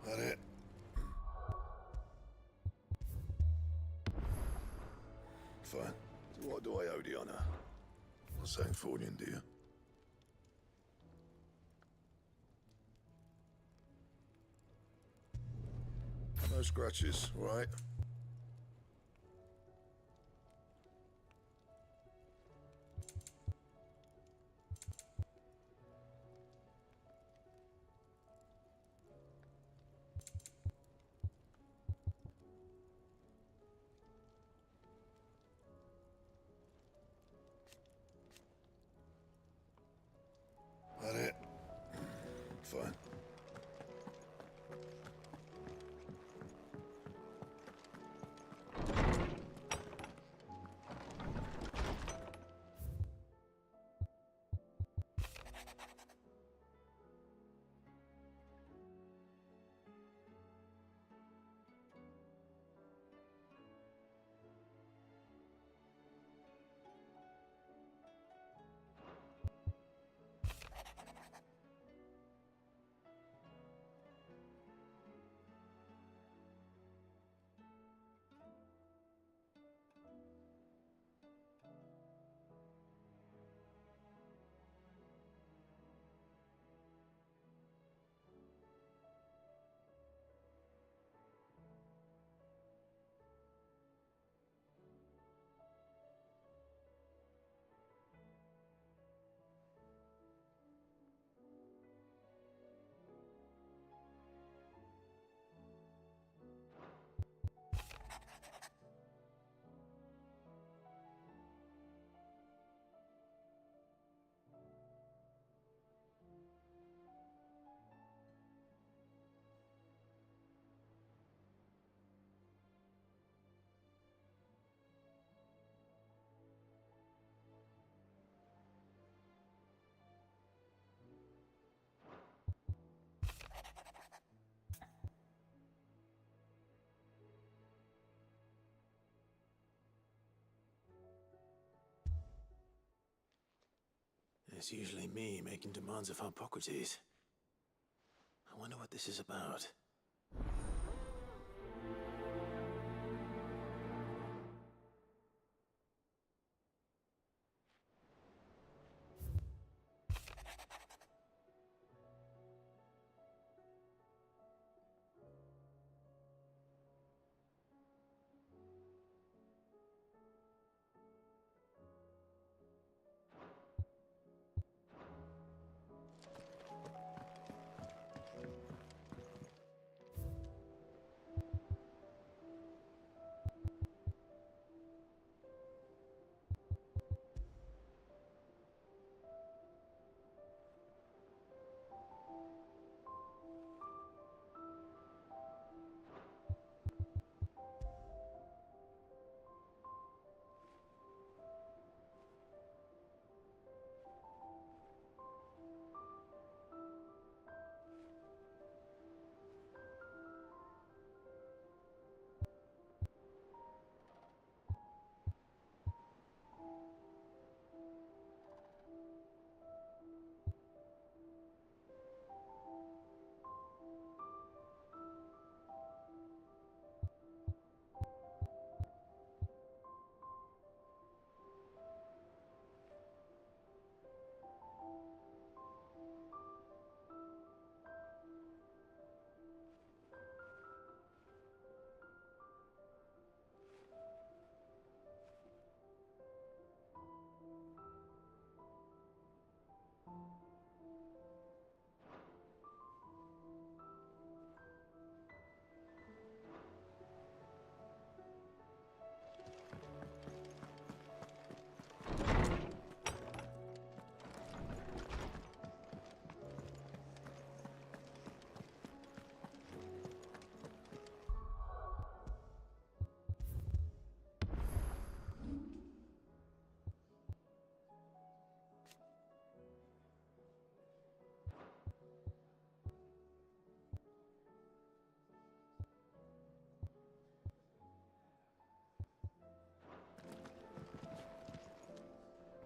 That it? Fine. So what do I owe the honor? Not saying fortune, do you? No scratches, right? That it? Fine. It's usually me making demands of Hippocrates. I wonder what this is about.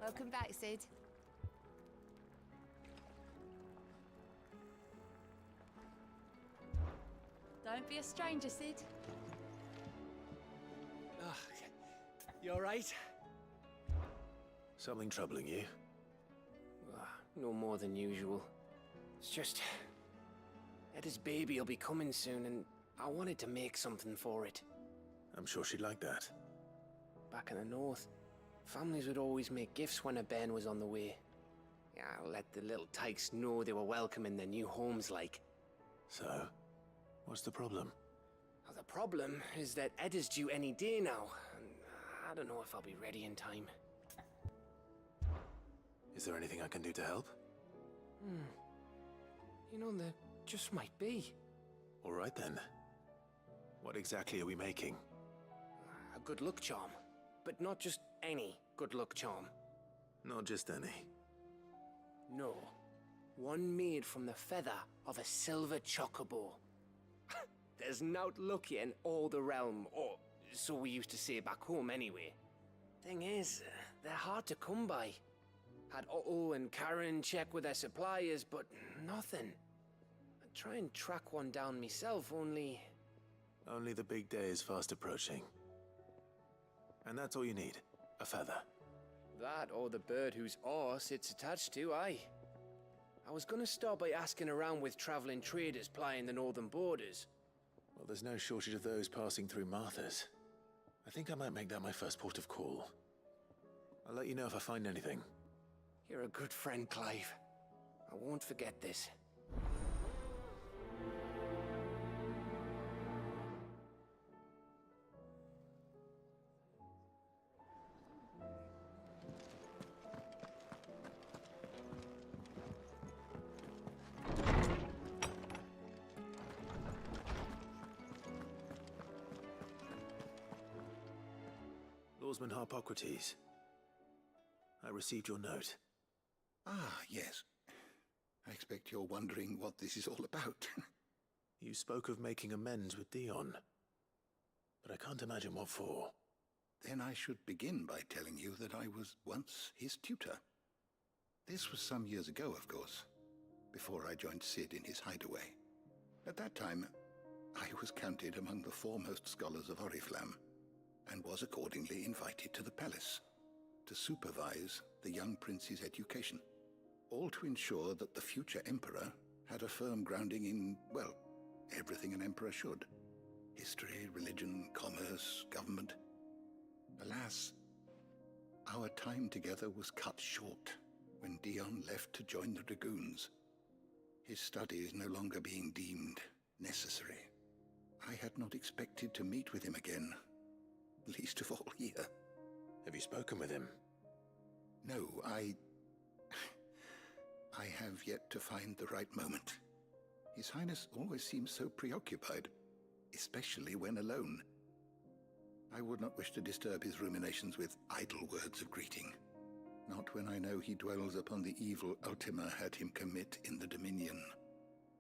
Welcome back, Sid. Don't be a stranger, Sid. You alright? Something troubling you? No more than usual. It's just... Eda's baby will be coming soon, and I wanted to make something for it. I'm sure she'd like that. Back in the north, families would always make gifts when a bairn was on the way. Yeah, let the little tykes know they were welcome in their new homes, like. So, what's the problem? Well, the problem is that Eda's due any day now, and I don't know if I'll be ready in time. Is there anything I can do to help? You know, there just might be. All right then. What exactly are we making? A good luck charm. But not just any good luck charm. Not just any. No. One made from the feather of a silver chocobo. There's naught lucky in all the realm, or so we used to say back home anyway. Thing is, they're hard to come by. Had Otto and Karen check with their suppliers, but nothing. I'd try and track one down myself, only... Only the big day is fast approaching. And that's all you need, a feather. That or the bird whose arse it's attached to, aye. I was gonna start by asking around with traveling traders plying the northern borders. Well, there's no shortage of those passing through Martha's. I think I might make that my first port of call. I'll let you know if I find anything. You're a good friend, Clive. I won't forget this. Lawsman Hippocrates. I received your note. Ah, yes. I expect you're wondering what this is all about. You spoke of making amends with Dion, but I can't imagine what for. Then I should begin by telling you that I was once his tutor. This was some years ago, of course, before I joined Sid in his hideaway. At that time, I was counted among the foremost scholars of Oriflamme, and was accordingly invited to the palace to supervise the young prince's education, all to ensure that the future emperor had a firm grounding in, well, everything an emperor should. History, religion, commerce, government. Alas, our time together was cut short when Dion left to join the Dragoons. His studies no longer being deemed necessary. I had not expected to meet with him again, least of all here. Have you spoken with him? No, I have yet to find the right moment. His Highness always seems so preoccupied, especially when alone. I would not wish to disturb his ruminations with idle words of greeting. Not when I know he dwells upon the evil Ultima had him commit in the Dominion.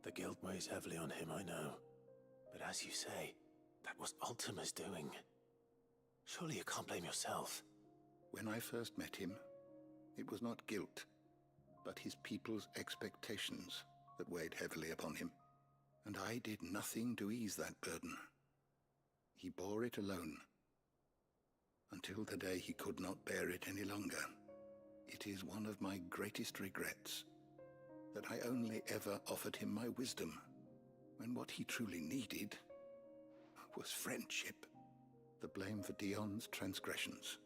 The guilt weighs heavily on him, I know. But as you say, that was Ultima's doing. Surely you can't blame yourself. When I first met him, it was not guilt, but his people's expectations that weighed heavily upon him. And I did nothing to ease that burden. He bore it alone, until the day he could not bear it any longer. It is one of my greatest regrets that I only ever offered him my wisdom, when what he truly needed was friendship. The blame for Dion's transgressions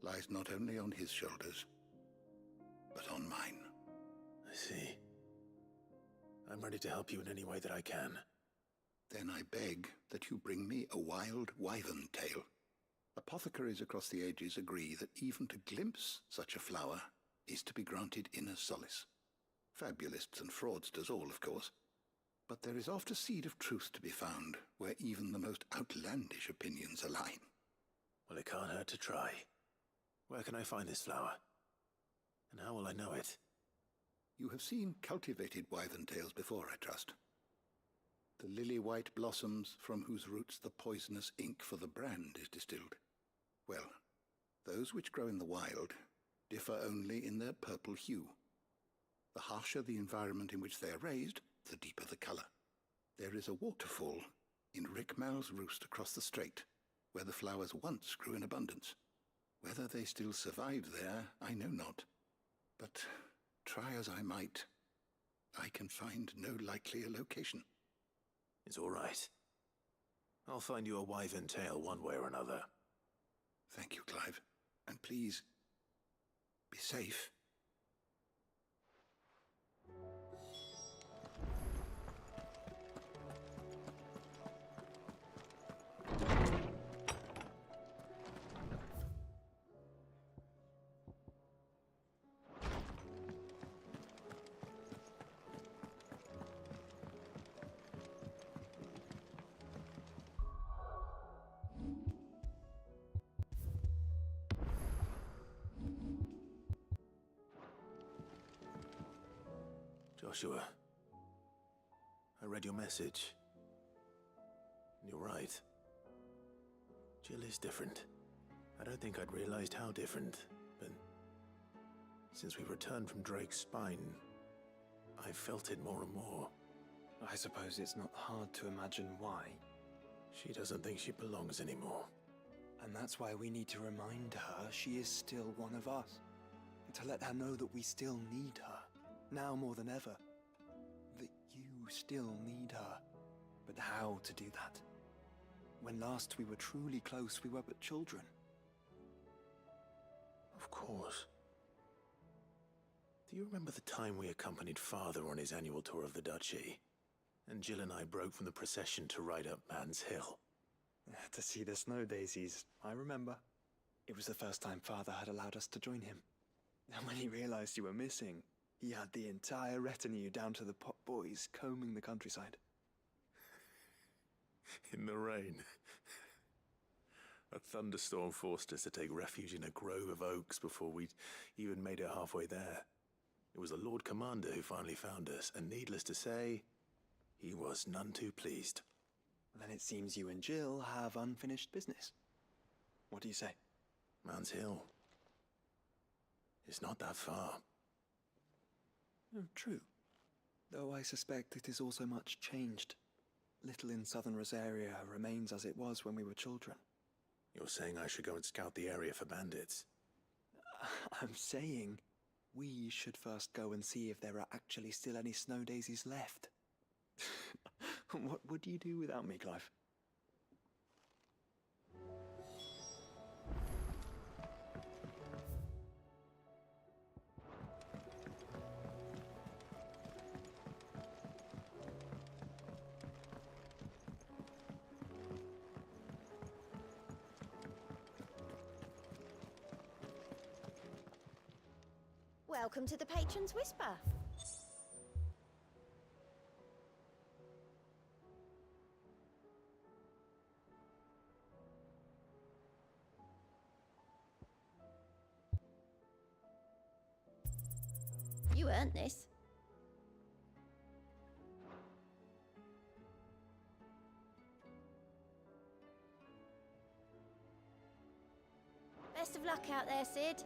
lies not only on his shoulders, but on mine. I see. I'm ready to help you in any way that I can. Then I beg that you bring me a wild wyvern tail. Apothecaries across the ages agree that even to glimpse such a flower is to be granted inner solace. Fabulists and fraudsters all, of course. But there is oft a seed of truth to be found where even the most outlandish opinions align. Well, it can't hurt to try. Where can I find this flower? And how will I know it? You have seen cultivated wyvern tails before, I trust. The lily-white blossoms from whose roots the poisonous ink for the brand is distilled. Well, those which grow in the wild differ only in their purple hue. The harsher the environment in which they are raised, the deeper the color. There is a waterfall in Rickmal's roost across the strait, where the flowers once grew in abundance. Whether they still survive there, I know not. But try as I might, I can find no likelier location. It's all right. I'll find you a wyvern tail one way or another. Thank you, Clive. And please, be safe. Joshua, I read your message. You're right. Jill is different. I don't think I'd realized how different, but since we returned from Drake's spine, I've felt it more and more. I suppose it's not hard to imagine why. She doesn't think she belongs anymore. And that's why we need to remind her she is still one of us. To let her know that we still need her. Now more than ever. That you still need her. But how to do that? When last we were truly close, we were but children. Of course. Do you remember the time we accompanied Father on his annual tour of the Duchy? And Jill and I broke from the procession to ride up Man's Hill. To see the snow daisies, I remember. It was the first time Father had allowed us to join him. And when he realized you were missing, he had the entire retinue down to the pot boys combing the countryside. In the rain. A thunderstorm forced us to take refuge in a grove of oaks before we'd even made it halfway there. It was the Lord Commander who finally found us, and needless to say, he was none too pleased. Then it seems you and Jill have unfinished business. What do you say? Man's Hill. It's not that far. True. Though I suspect it is also much changed. Little in southern Rosaria remains as it was when we were children. You're saying I should go and scout the area for bandits? I'm saying we should first go and see if there are actually still any snow daisies left. What would you do without me, Clive? Welcome to the Patron's Whisper. You earned this. Best of luck out there, Sid.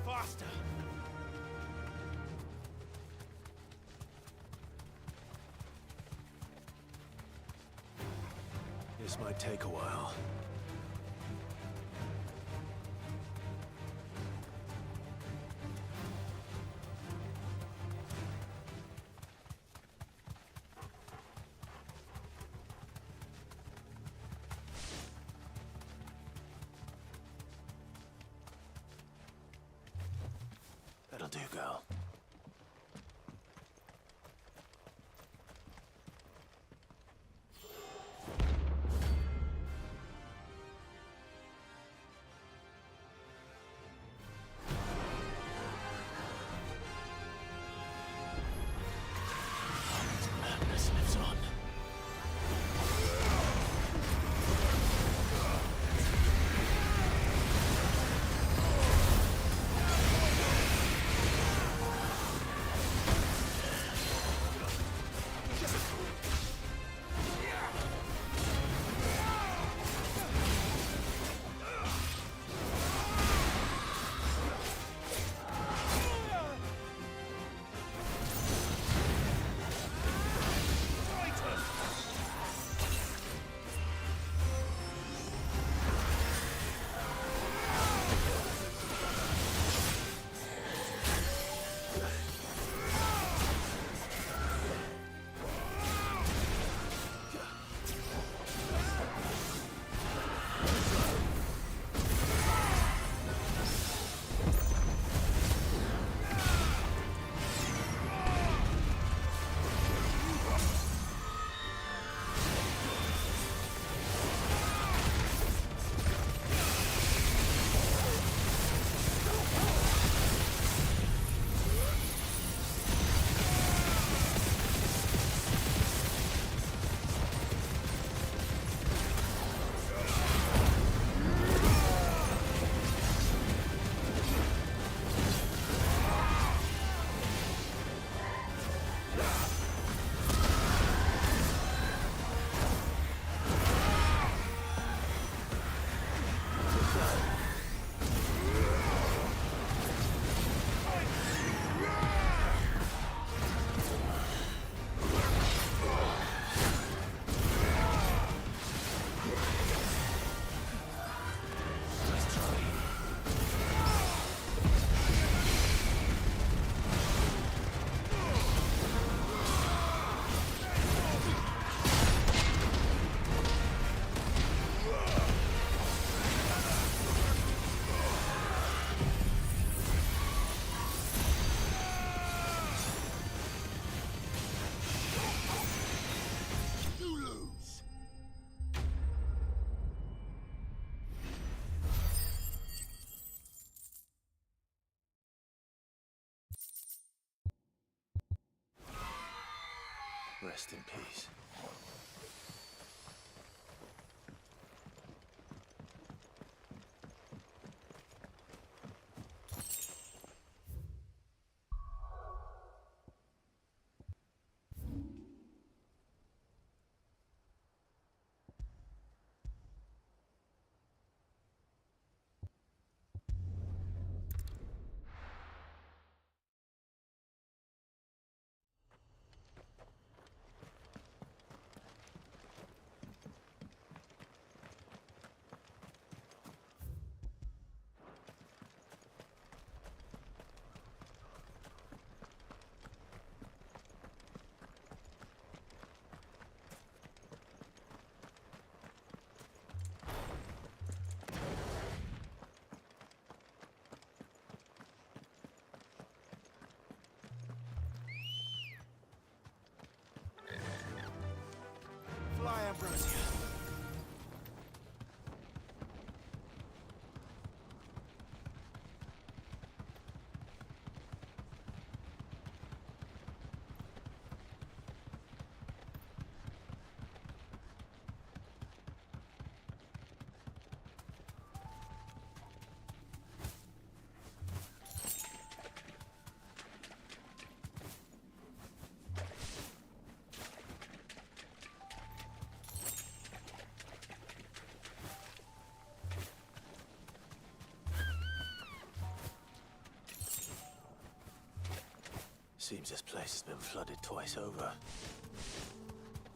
Faster! This might take a while. do, girl. Madness lives on. Rest in peace. Fly, Ambrosia. Seems this place has been flooded twice over.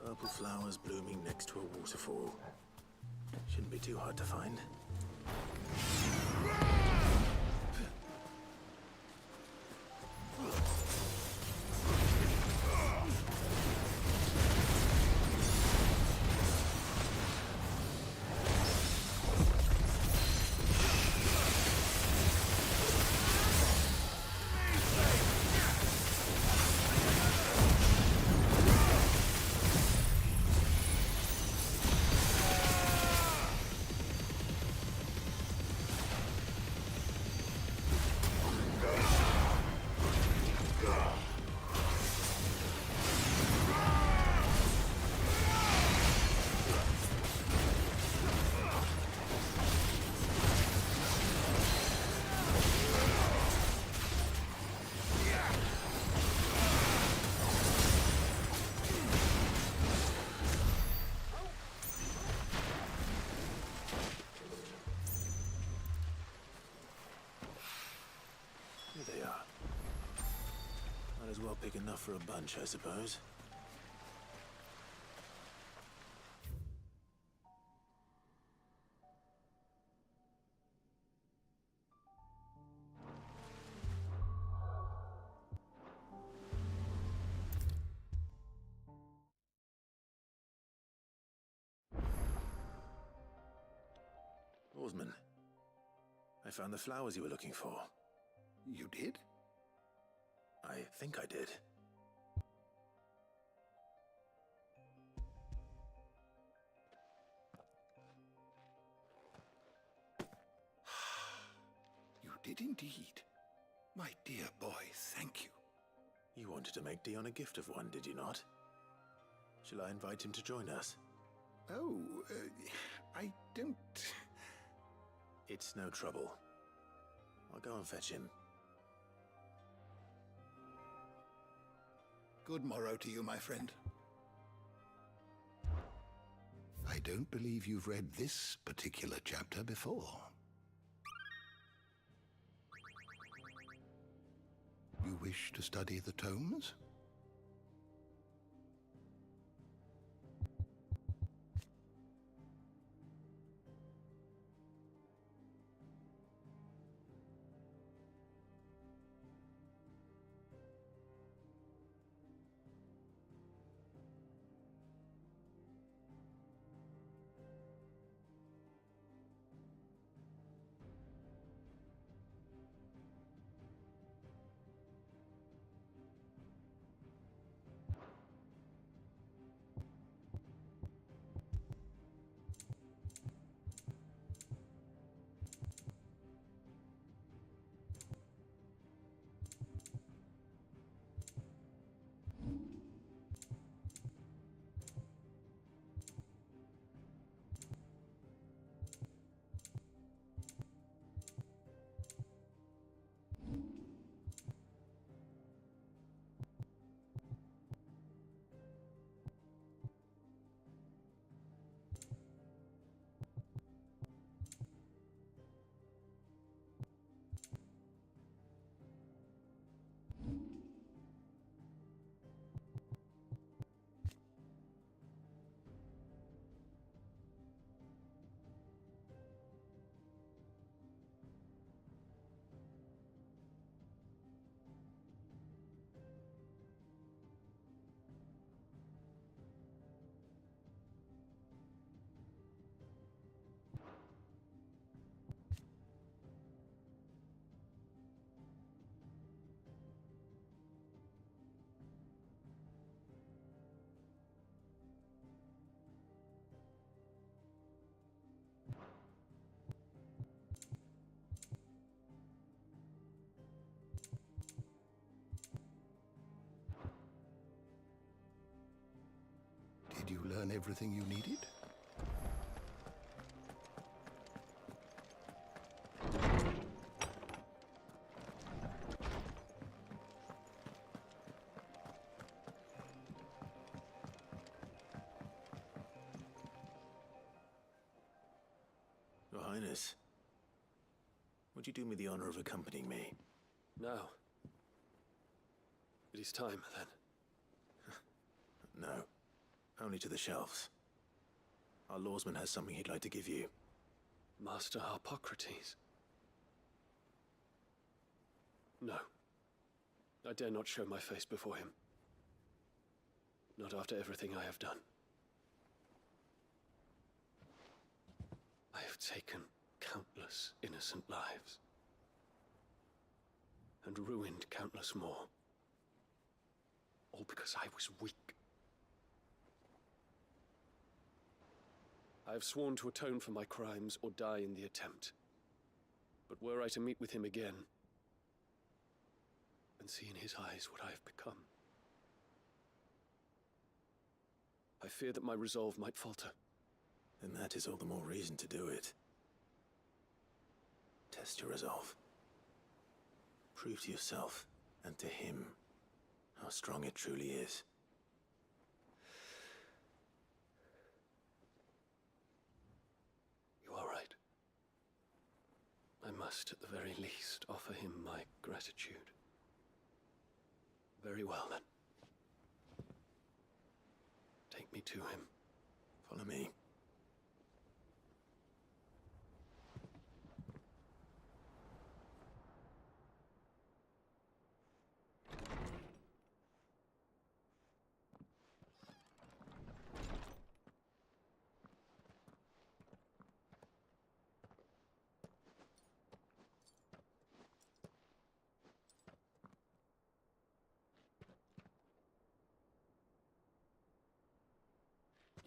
Purple flowers blooming next to a waterfall. Shouldn't be too hard to find. Big enough for a bunch, I suppose. Oarsman, I found the flowers you were looking for. You did? I think I did. You did indeed. My dear boy, thank you. You wanted to make Dion a gift of one, did you not? Shall I invite him to join us? Oh, I don't... It's no trouble. I'll go and fetch him. Good morrow to you, my friend. I don't believe you've read this particular chapter before. You wish to study the tomes? Did you learn everything you needed? Your Highness, would you do me the honor of accompanying me? Now. It is time, then. No. Only to the shelves. Our lawsman has something he'd like to give you. Master Harpocrates. No. I dare not show my face before him. Not after everything I have done. I have taken countless innocent lives. And ruined countless more. All because I was weak. I have sworn to atone for my crimes or die in the attempt. But were I to meet with him again, and see in his eyes what I have become, I fear that my resolve might falter. Then that is all the more reason to do it. Test your resolve. Prove to yourself, and to him, how strong it truly is. You are right. I must, at the very least, offer him my gratitude. Very well, then. Take me to him. Follow me.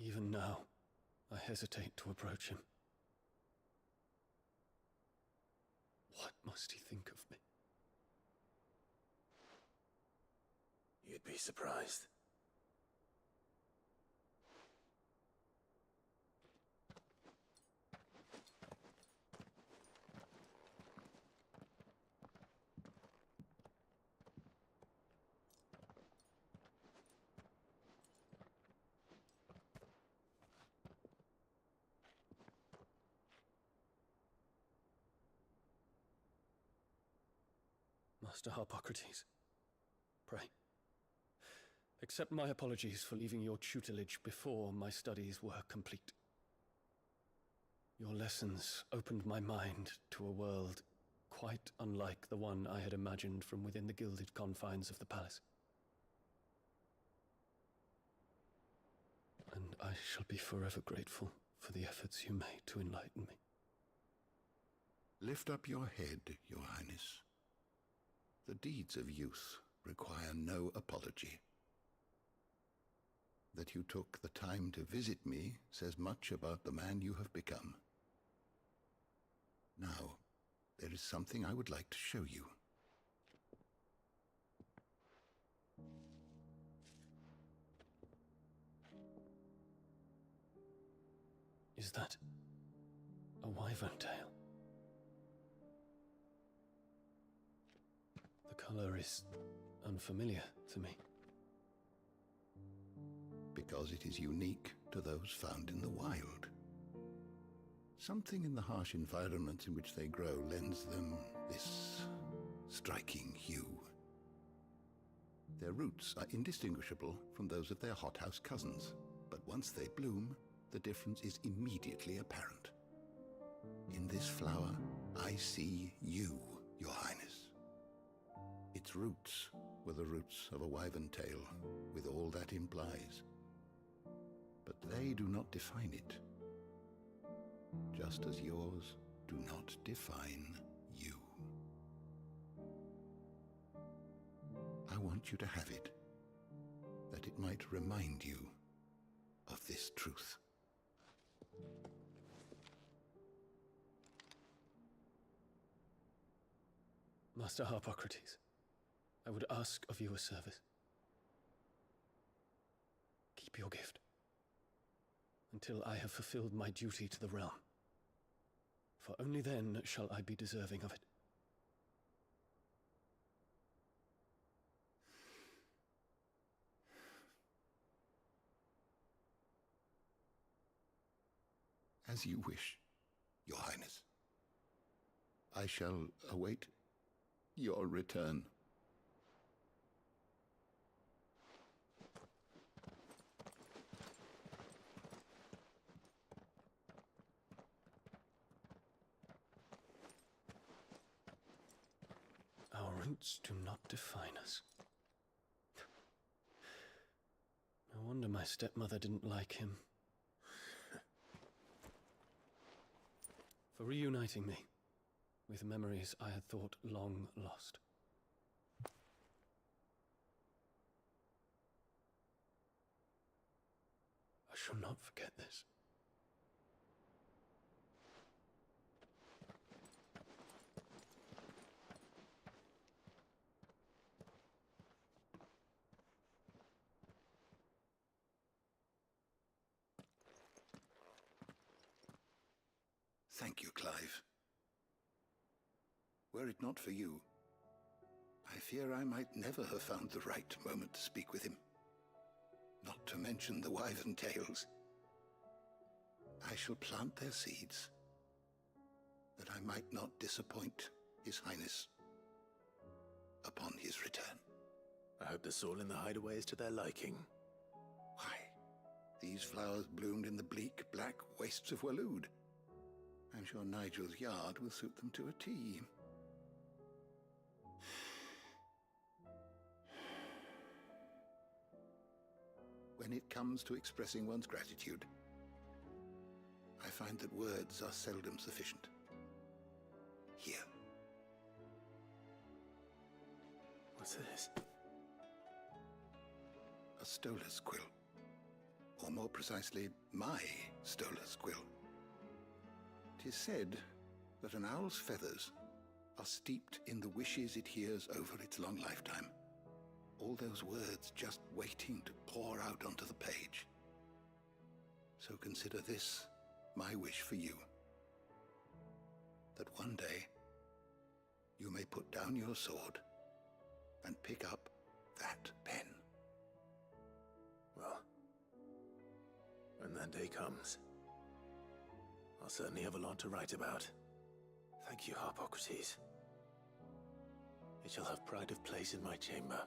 Even now, I hesitate to approach him. What must he think of me? You'd be surprised. Master Harpocrates, pray, accept my apologies for leaving your tutelage before my studies were complete. Your lessons opened my mind to a world quite unlike the one I had imagined from within the gilded confines of the palace. And I shall be forever grateful for the efforts you made to enlighten me. Lift up your head, Your Highness. The deeds of youth require no apology. That you took the time to visit me says much about the man you have become. Now, there is something I would like to show you. Is that a wyvern tail? The color is unfamiliar to me. Because it is unique to those found in the wild. Something in the harsh environments in which they grow lends them this striking hue. Their roots are indistinguishable from those of their hothouse cousins, but once they bloom, the difference is immediately apparent. In this flower, I see you, Your Highness. Its roots were the roots of a wyvern tail, with all that implies. But they do not define it, just as yours do not define you. I want you to have it, that it might remind you of this truth. Master Harpocrates, I would ask of you a service. Keep your gift until I have fulfilled my duty to the realm, for only then shall I be deserving of it. As you wish, Your Highness. I shall await your return. Our roots do not define us. No wonder my stepmother didn't like him. For reuniting me with memories I had thought long lost. I shall not forget this. Thank you, Clive. Were it not for you, I fear I might never have found the right moment to speak with him. Not to mention the wyvern tails. I shall plant their seeds, that I might not disappoint His Highness upon his return. I hope the soil in the hideaway is to their liking. Why, these flowers bloomed in the bleak, black wastes of Waloed. I'm sure Nigel's yard will suit them to a T. When it comes to expressing one's gratitude, I find that words are seldom sufficient. Here. What's this? A stolas quill. Or more precisely, my stolas quill. 'Tis said that an owl's feathers are steeped in the wishes it hears over its long lifetime. All those words just waiting to pour out onto the page. So consider this my wish for you. That one day you may put down your sword and pick up that pen. Well, when that day comes, I'll certainly have a lot to write about. Thank you, Harpocrates. It shall have pride of place in my chamber.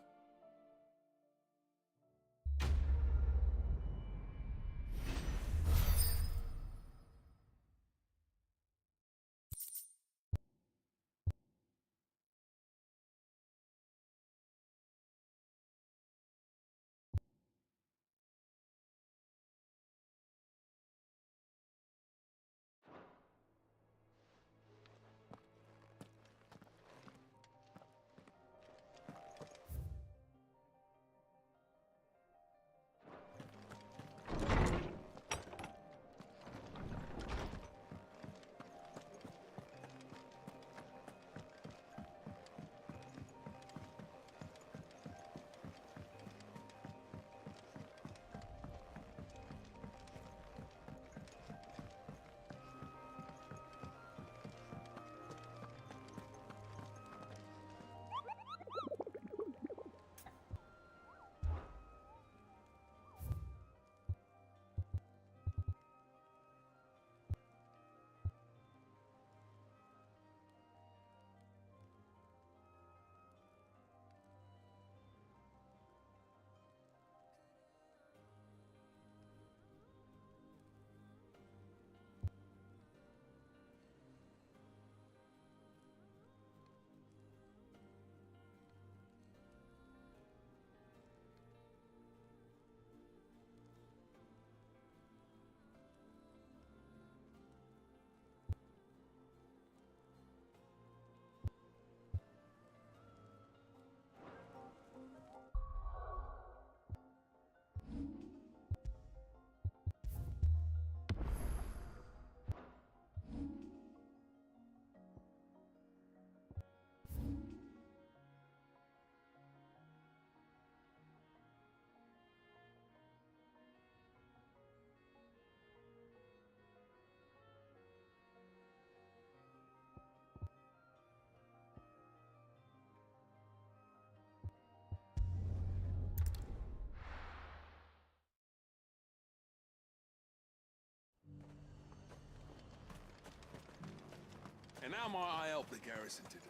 And how might I help the garrison today?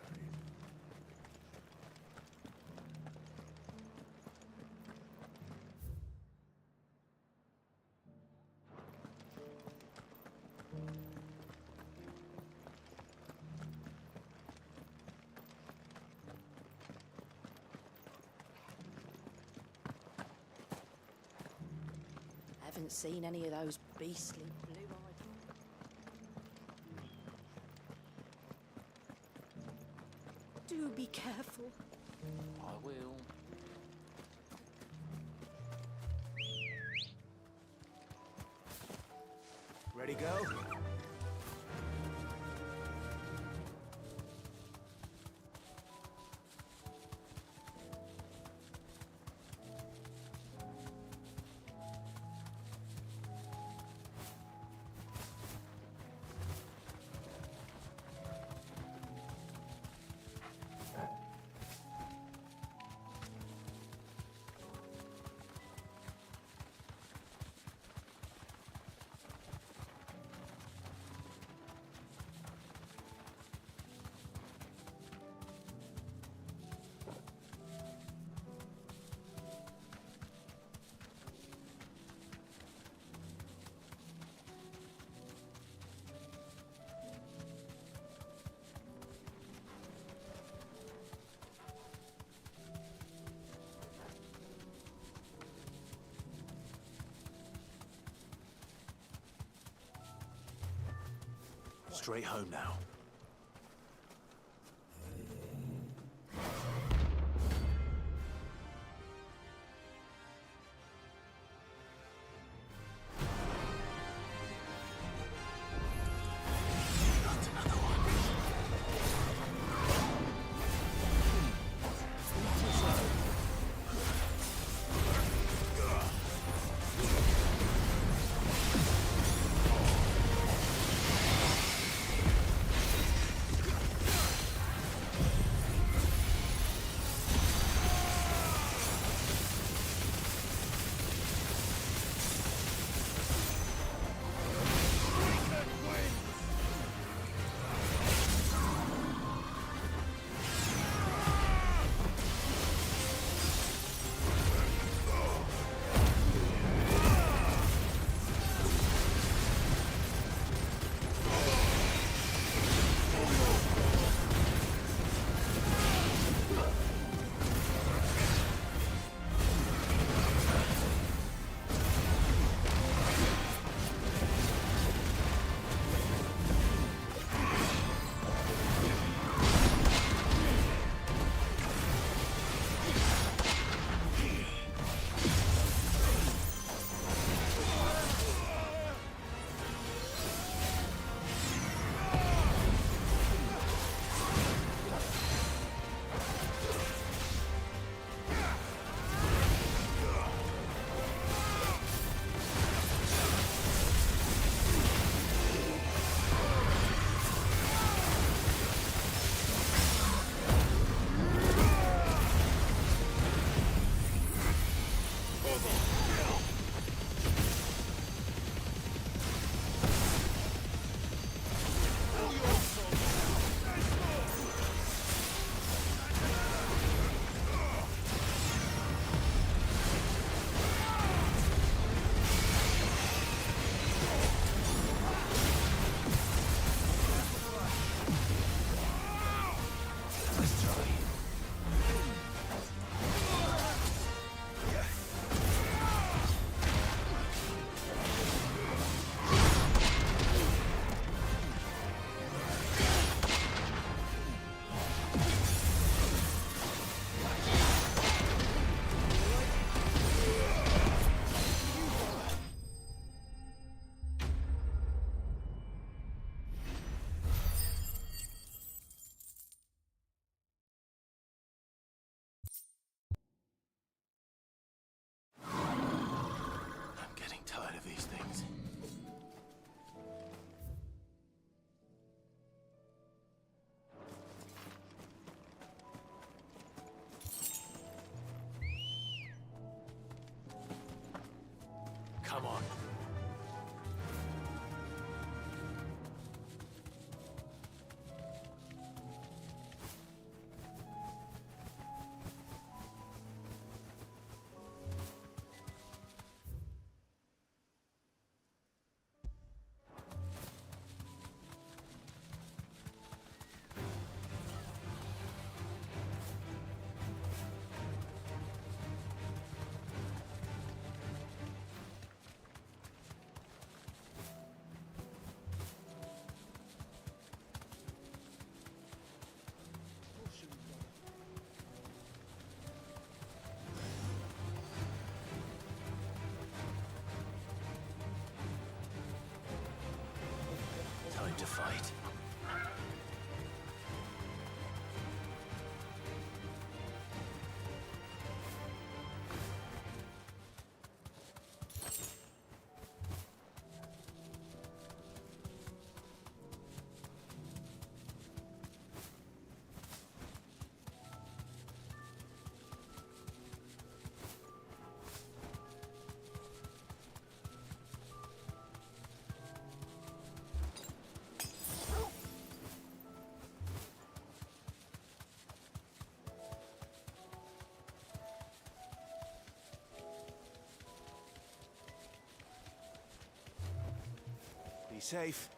Haven't seen any of those beastly blue-eyed... Do be careful. I will. Ready, go? Straight home now. Tired of these things. Come on. Time to fight. Be safe.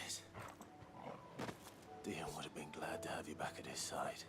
it. Dion would have been glad to have you back at his side.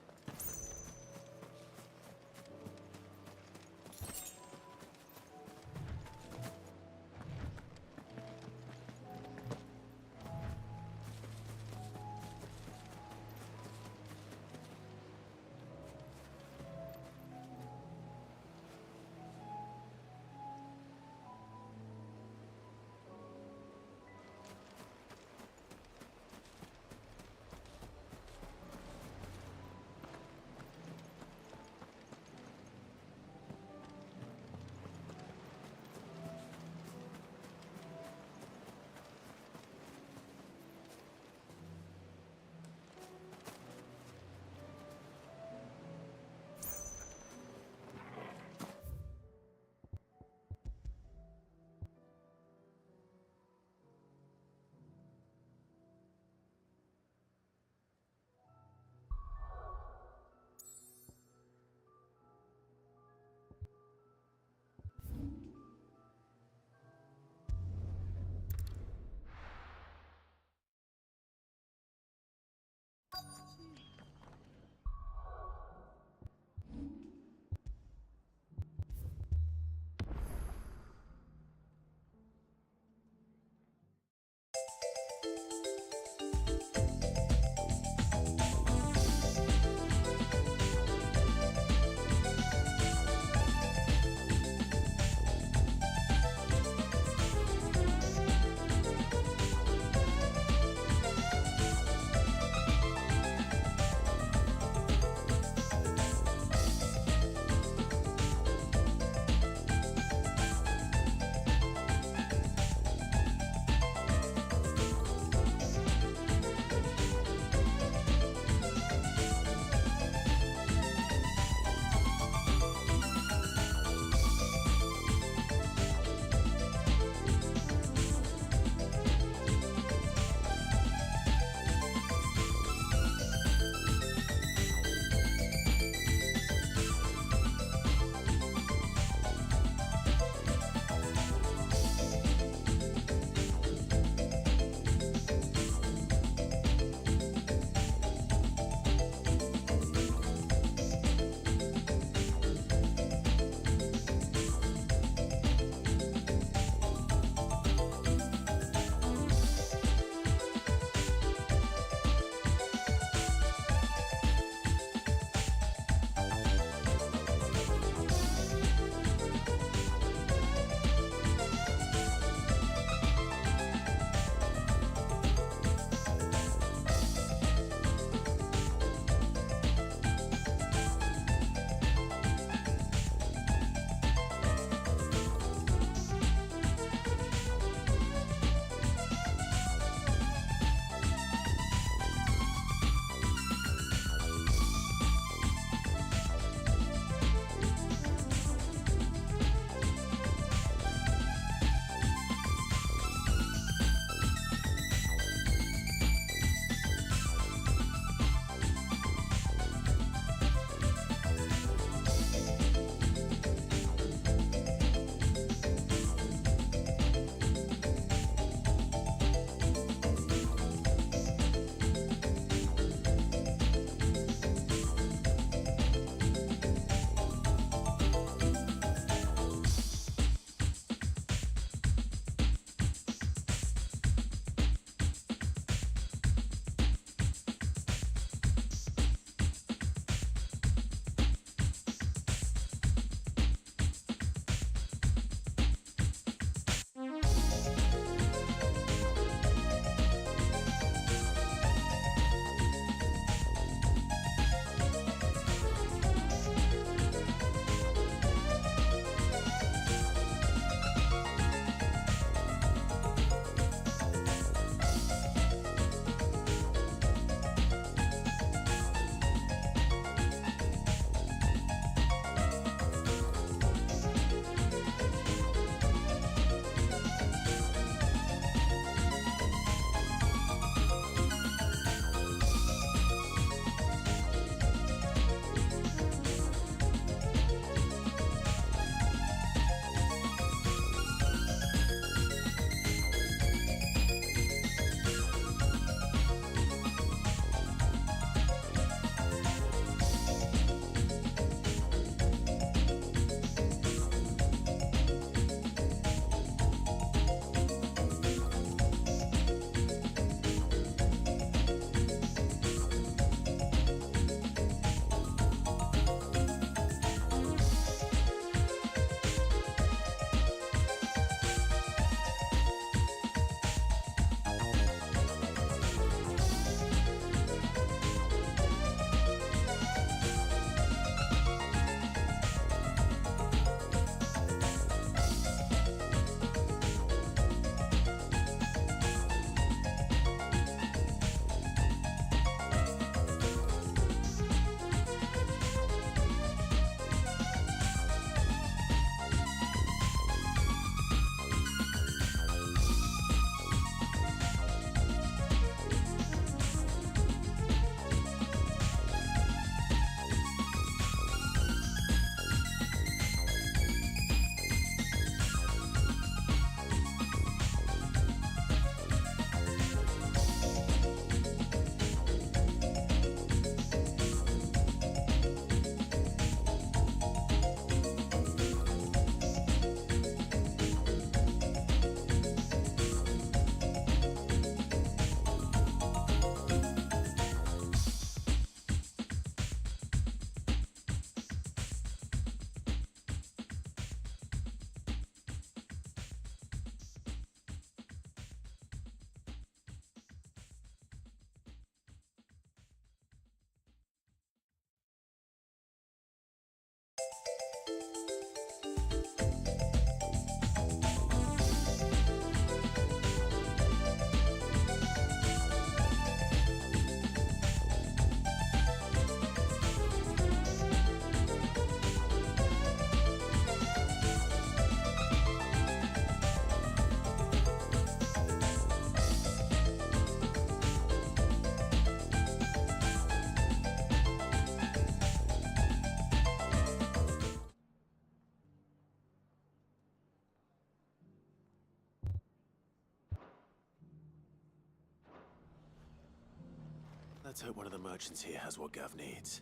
Let's hope one of the merchants here has what Gav needs.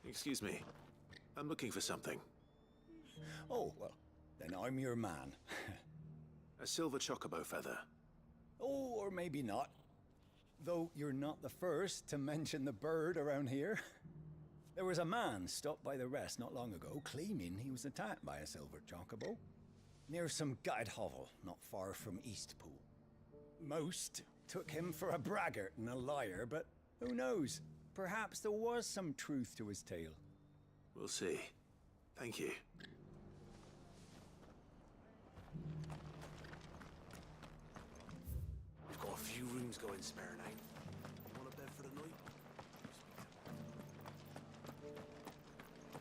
Excuse me. I'm looking for something. Oh, well, then I'm your man. A silver chocobo feather. Oh, or maybe not. Though you're not the first to mention the bird around here. There was a man stopped by the rest not long ago claiming he was attacked by a silver chocobo. Near some gutted hovel not far from Eastpool. Most took him for a braggart and a liar, but who knows? Perhaps there was some truth to his tale. We'll see. Thank you. We've got a few rooms going spare now. You want a bed for the night?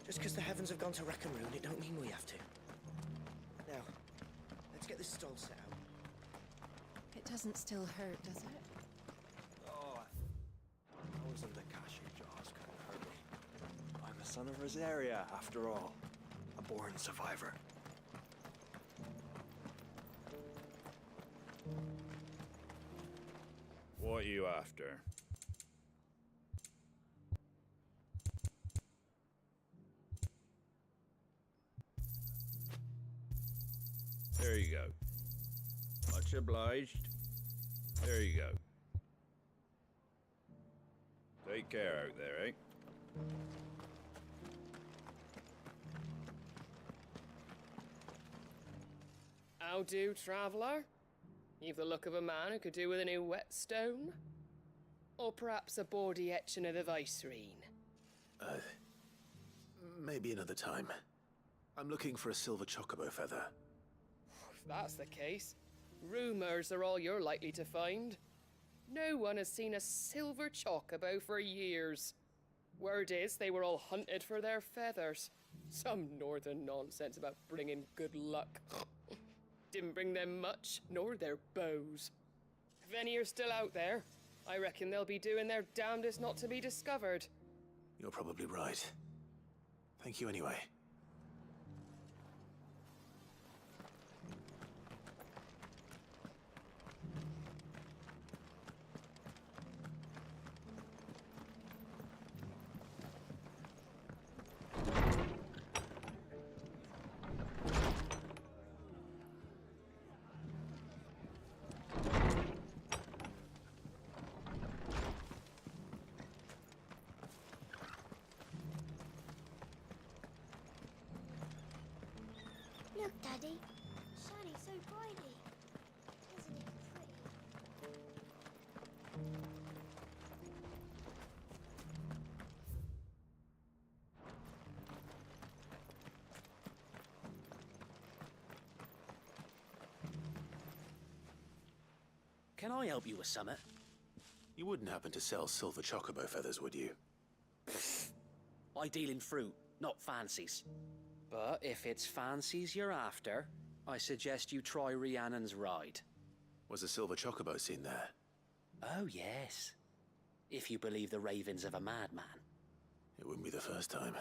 Just because the heavens have gone to wreck and ruin, it don't mean we have to. Now, let's get this stall set out. It doesn't still hurt, does it? Oh, I was under Kashi jaws, couldn't hurt me. I'm a son of Rosaria, after all. A born survivor. What are you after? There you go. Much obliged. There you go. Take care out there, eh? How do, traveller? You've the look of a man who could do with a new whetstone? Or perhaps a bawdy etching of the Vicerine? Maybe another time. I'm looking for a silver chocobo feather. If that's the case, rumours are all you're likely to find. No one has seen a silver chocobo for years. Word is they were all hunted for their feathers. Some northern nonsense about bringing good luck. Didn't bring them much, nor their bows. If any are still out there, I reckon they'll be doing their damnedest not to be discovered. You're probably right. Thank you anyway. Look, Daddy. Shining so brightly. Isn't it pretty? Can I help you with something? You wouldn't happen to sell silver chocobo feathers, would you? I deal in fruit, not fancies. But if it's fancies you're after, I suggest you try Rhiannon's ride. Was a silver chocobo seen there? Oh, yes. If you believe the ravings of a madman. It wouldn't be the first time.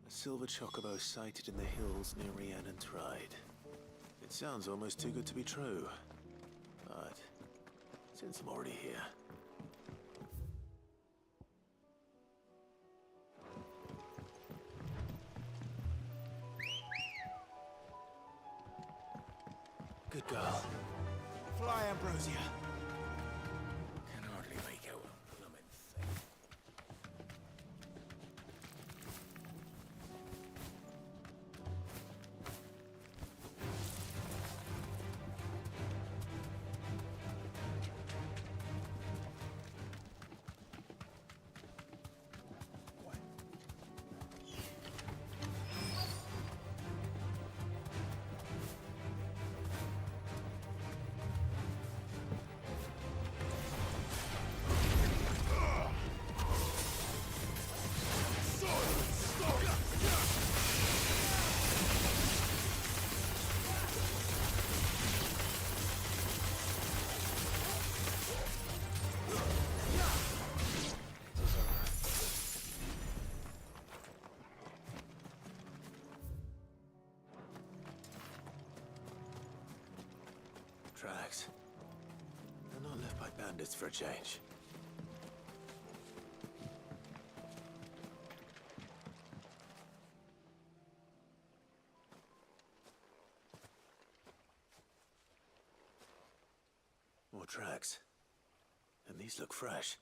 A silver chocobo sighted in the hills near Rhiannon's ride. It sounds almost too good to be true. But since I'm already here... Good girl. Fly, Ambrosia. Can hardly make out a blooming thing. Trax. They're not left by bandits for a change. More tracks. And these look fresh.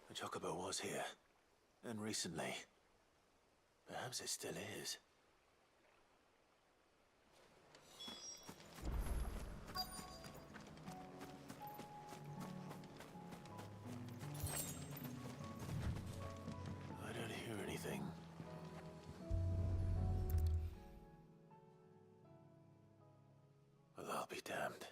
The Chocobo was here. And recently. Perhaps it still is. I don't hear anything. Well, I'll be damned.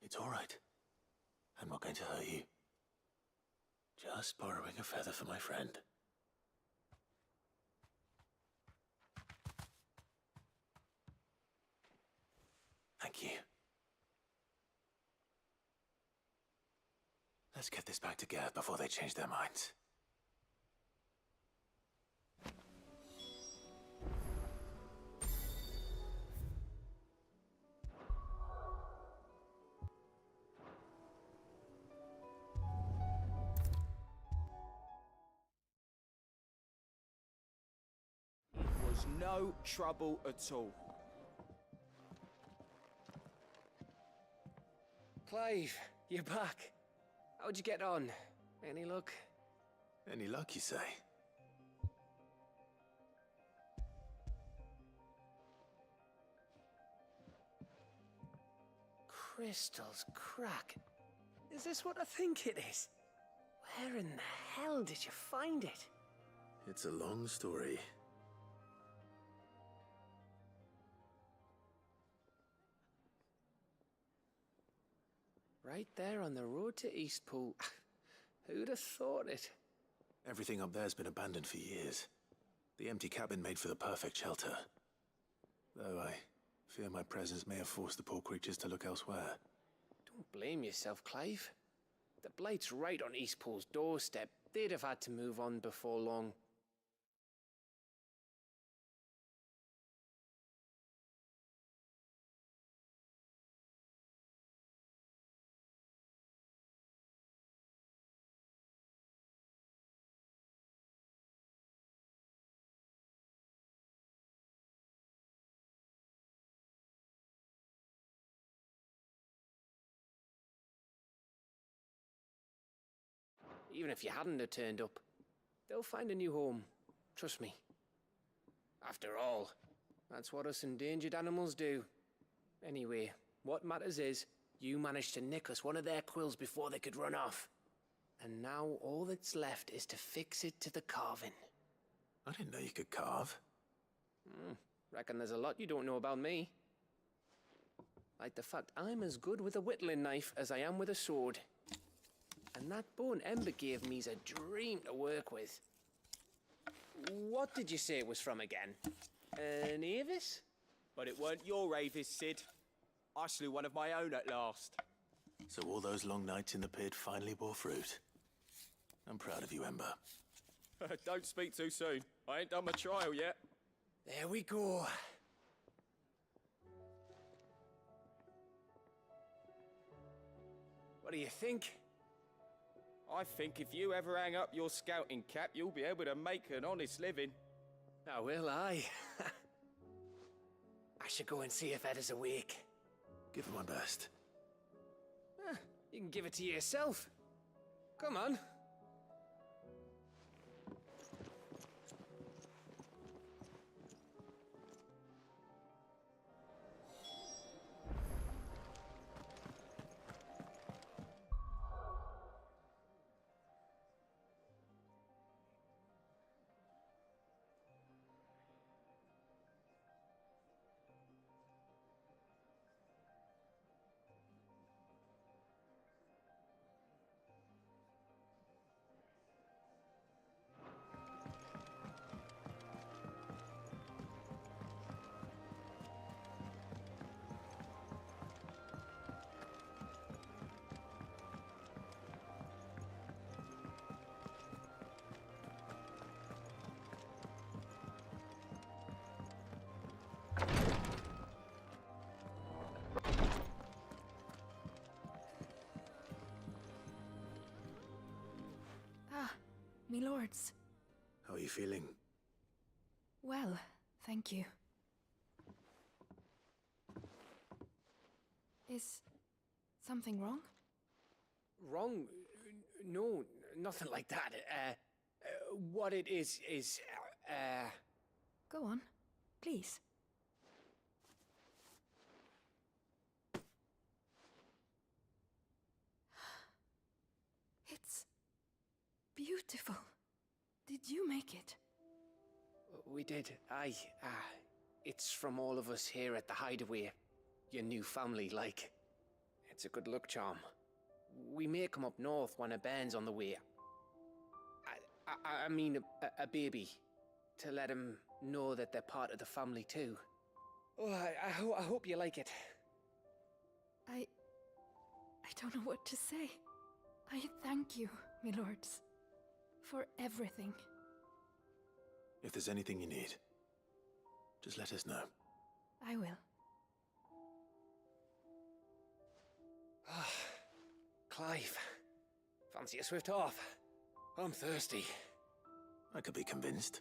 It's all right. I'm not going to hurt you. Just borrowing a feather for my friend. Thank you. Let's get this back to Gerd before they change their minds. Was no trouble at all. Clive, you're back. How'd you get on? Any luck? Any luck, you say? Crystal's crack. Is this what I think it is? Where in the hell did you find it? It's a long story. Right there on the road to Eastpool. Who'd have thought it? Everything up there's been abandoned for years. The empty cabin made for the perfect shelter. Though I fear my presence may have forced the poor creatures to look elsewhere. Don't blame yourself, Clive. The Blight's right on Eastpool's doorstep. They'd have had to move on before long. Even if you hadn't have turned up, they'll find a new home. Trust me. After all, that's what us endangered animals do. Anyway, what matters is, you managed to nick us one of their quills before they could run off. And now all that's left is to fix it to the carving. I didn't know you could carve. Reckon there's a lot you don't know about me. Like the fact I'm as good with a whittling knife as I am with a sword. And that bone Ember gave me's a dream to work with. What did you say it was from again? An Avis? But it weren't your Avis, Sid. I slew one of my own at last. So all those long nights in the pit finally bore fruit. I'm proud of you, Ember. Don't speak too soon. I ain't done my trial yet. There we go. What do you think? I think if you ever hang up your scouting cap, you'll be able to make an honest living. Now will I? I should go and see if Ed is awake. Give it my best. You can give it to yourself. Come on. me lords. How are you feeling? Well, thank you. Is something wrong? Wrong? No, nothing like that. What it is, Go on, please. It's beautiful. Did you make it? We did. It's from all of us here at the Hideaway. Your new family, like. It's a good luck charm. We may come up north when a band's on the way. I mean a baby. To let him know that they're part of the family too. Oh, I hope you like it. I don't know what to say. I thank you, my lords, for everything. If there's anything you need, just let us know. I will. Clive, fancy a swift off? I'm thirsty. I could be convinced.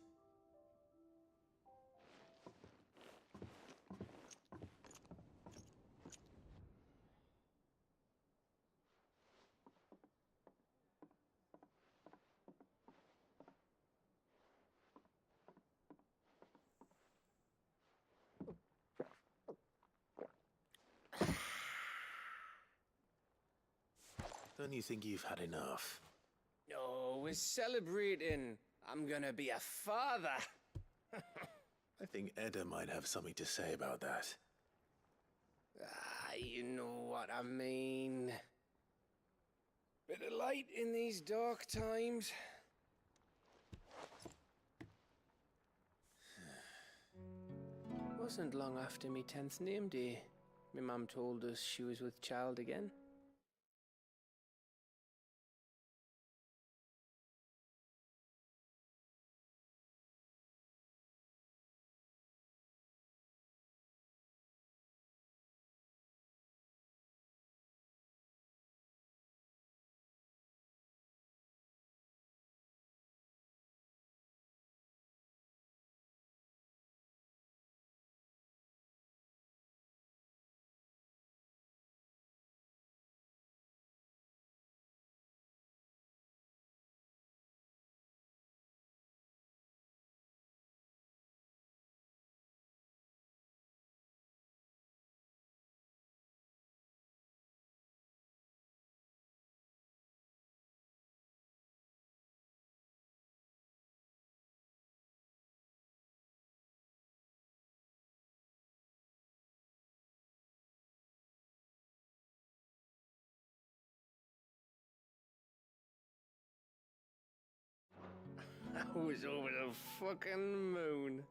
Don't you think you've had enough? No, we're celebrating. I'm gonna be a father. I think Edda might have something to say about that. You know what I mean. Bit of light in these dark times. Wasn't long after me 10th name day. My mum told us she was with child again. I was over the fucking moon.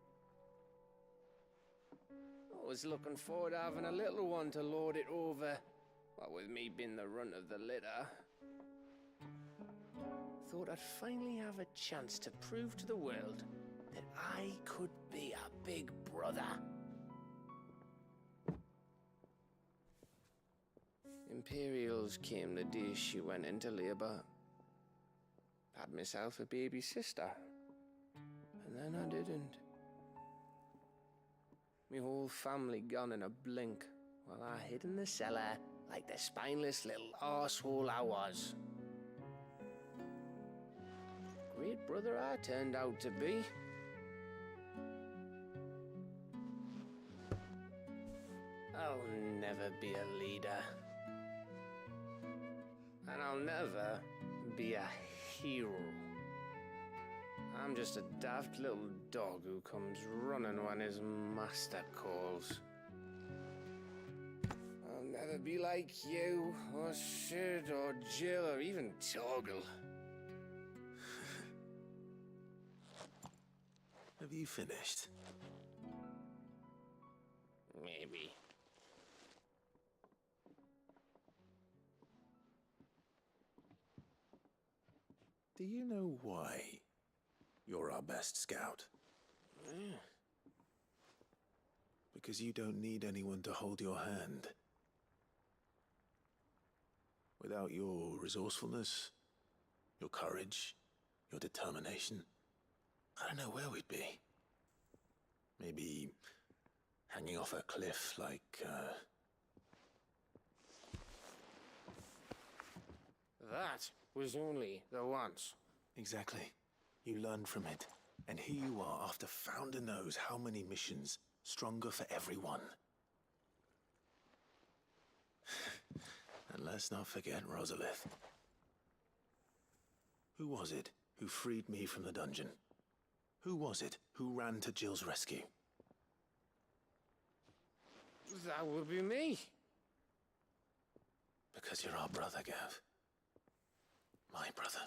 I was looking forward to having a little one to lord it over. What with me being the runt of the litter. Thought I'd finally have a chance to prove to the world that I could be a big brother. Imperials came the day she went into labor. Had myself a baby sister. And then I didn't. My whole family gone in a blink, while I hid in the cellar like the spineless little arsehole I was. Great brother I turned out to be. I'll never be a leader. And I'll never be a hero. I'm just a daft little dog who comes running when his master calls. I'll never be like you, or Sid, or Jill, or even Torgal. Have you finished? Maybe. Do you know why you're our best scout? Yeah. Because you don't need anyone to hold your hand. Without your resourcefulness, your courage, your determination, I don't know where we'd be. Maybe hanging off a cliff like, That was only the once. Exactly. You learned from it. And here you are, after founder knows how many missions, stronger for everyone. And let's not forget Rosalith. Who was it who freed me from the dungeon? Who was it who ran to Jill's rescue? That would be me. Because you're our brother, Gav. My brother.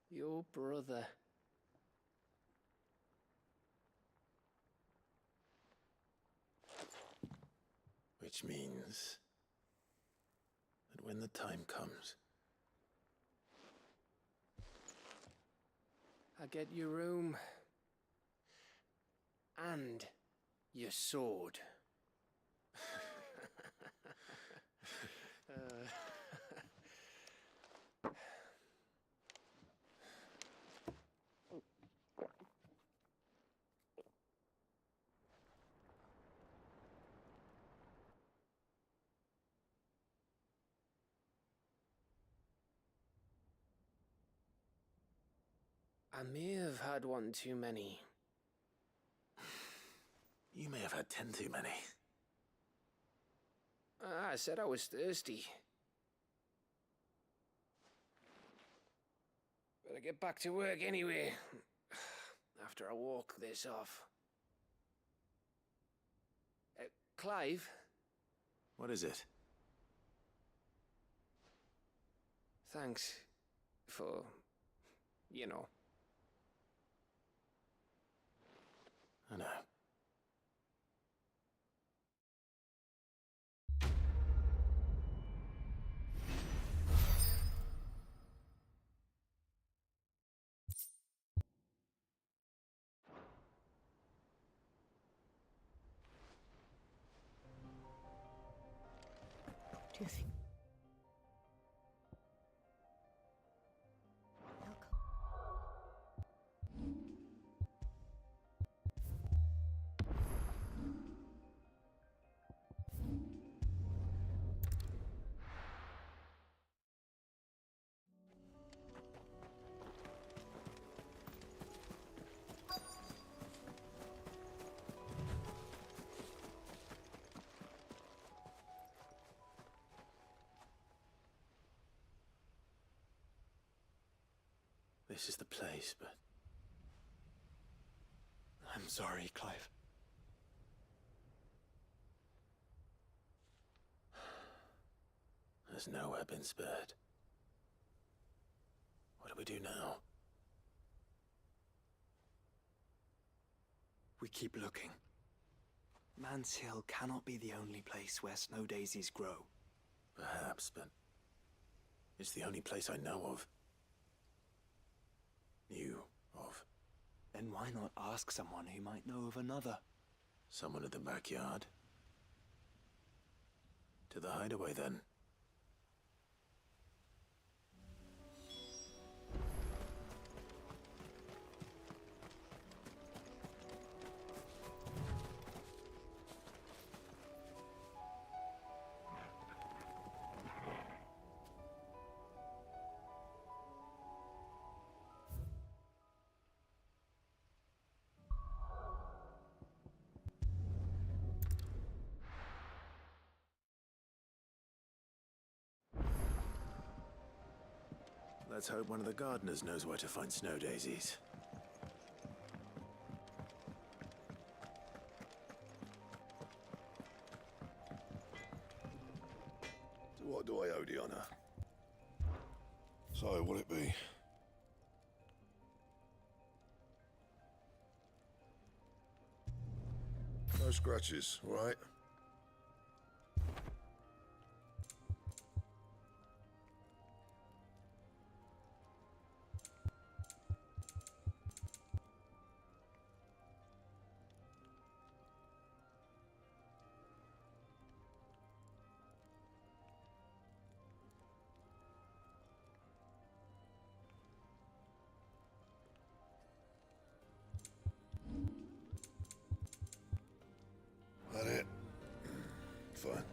Your brother. Which means that when the time comes, I get your room. And your sword. I may have had one too many. you may have had 10 too many. I said I was thirsty. Better get back to work anyway. After I walk this off. Clive? What is it? Thanks for, you know. I know. Do you think? This is the place, but I'm sorry, Clive. there's nowhere been spared. What do we do now? We keep looking. Man's Hill cannot be the only place where snow daisies grow. Perhaps, but it's the only place I know of. Knew of. Then why not ask someone who might know of another? Someone at the backyard. To the hideaway, then. Let's hope one of the gardeners knows where to find snow daisies. What do I owe the honor? So, what'll it be? No scratches, all right? for.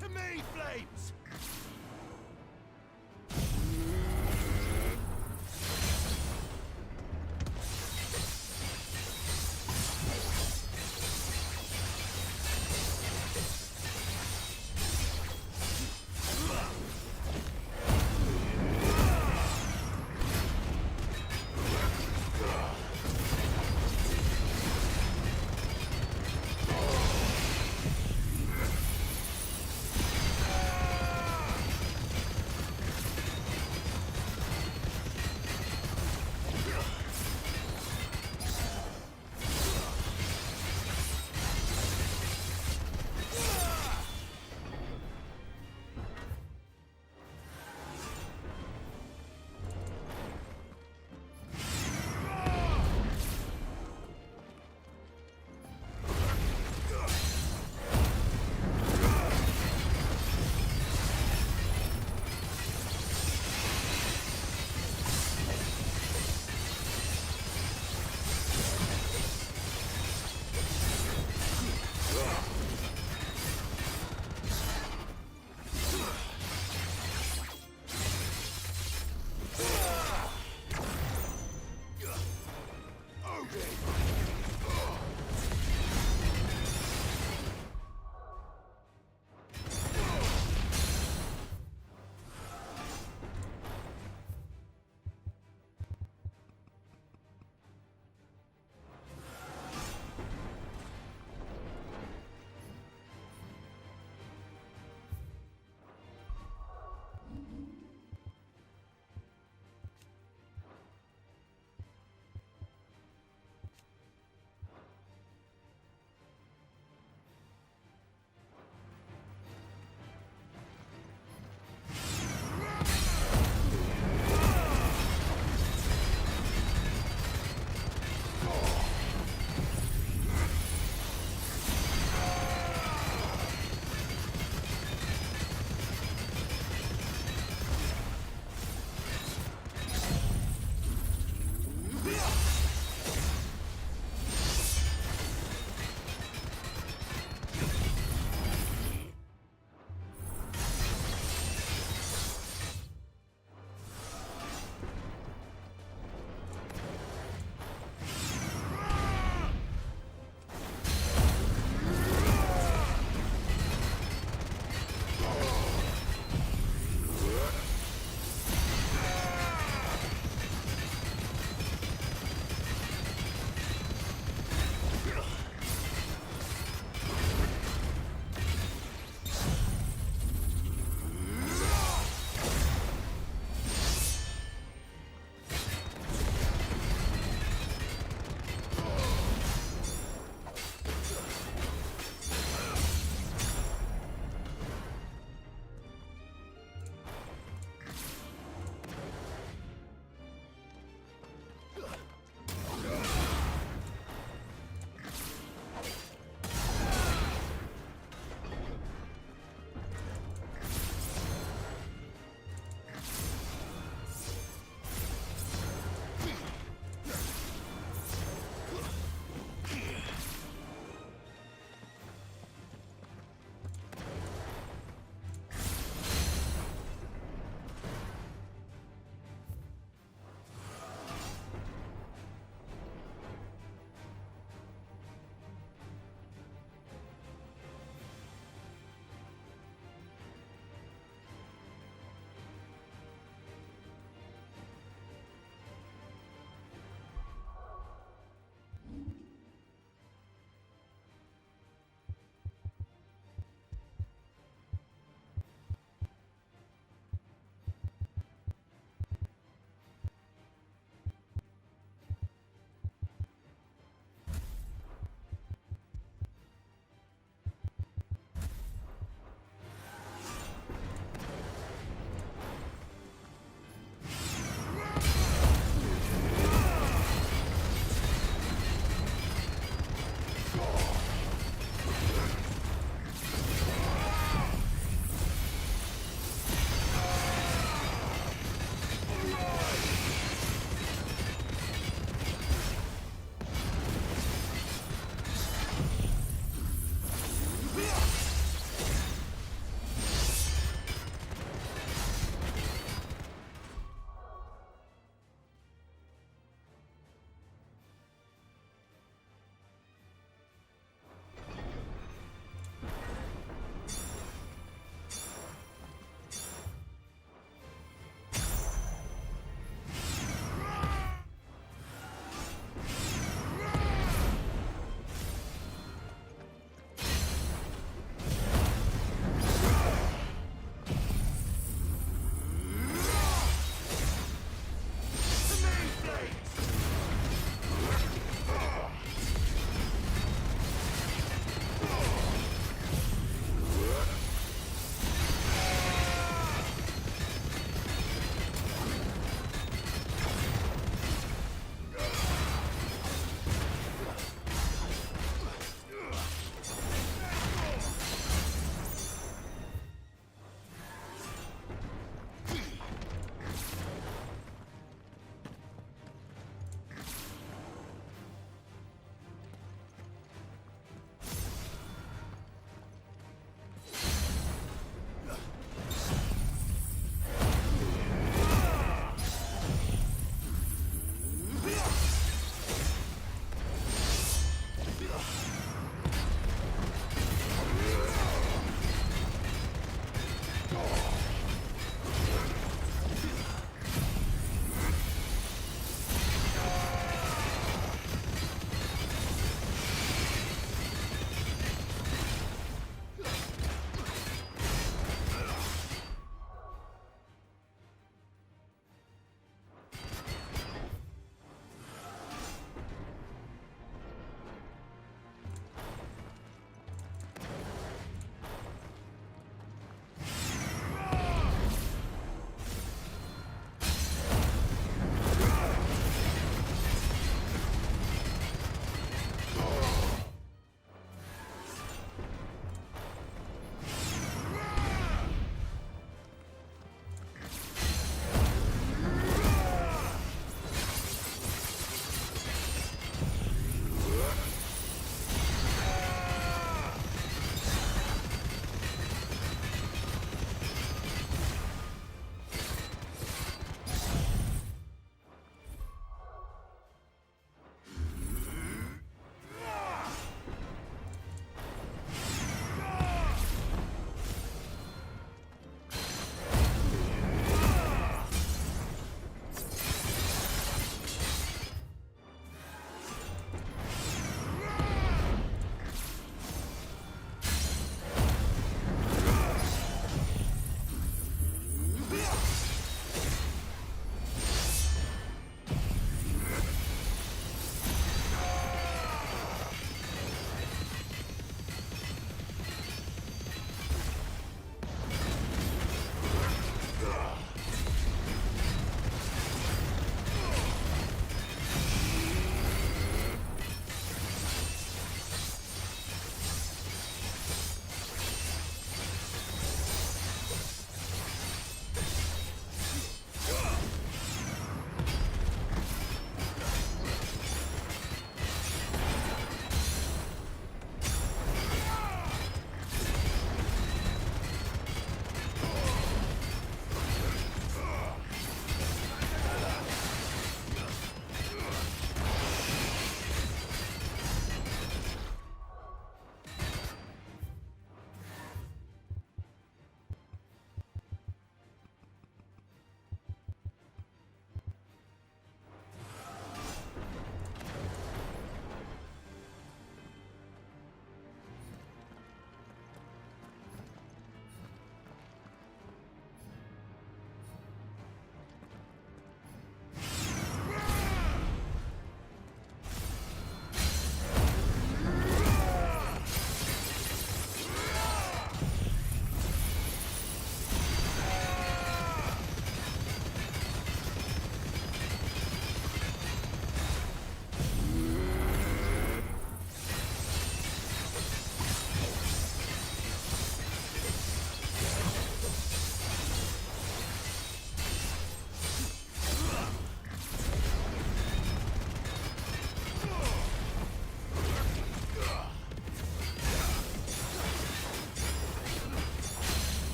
To me, Flames!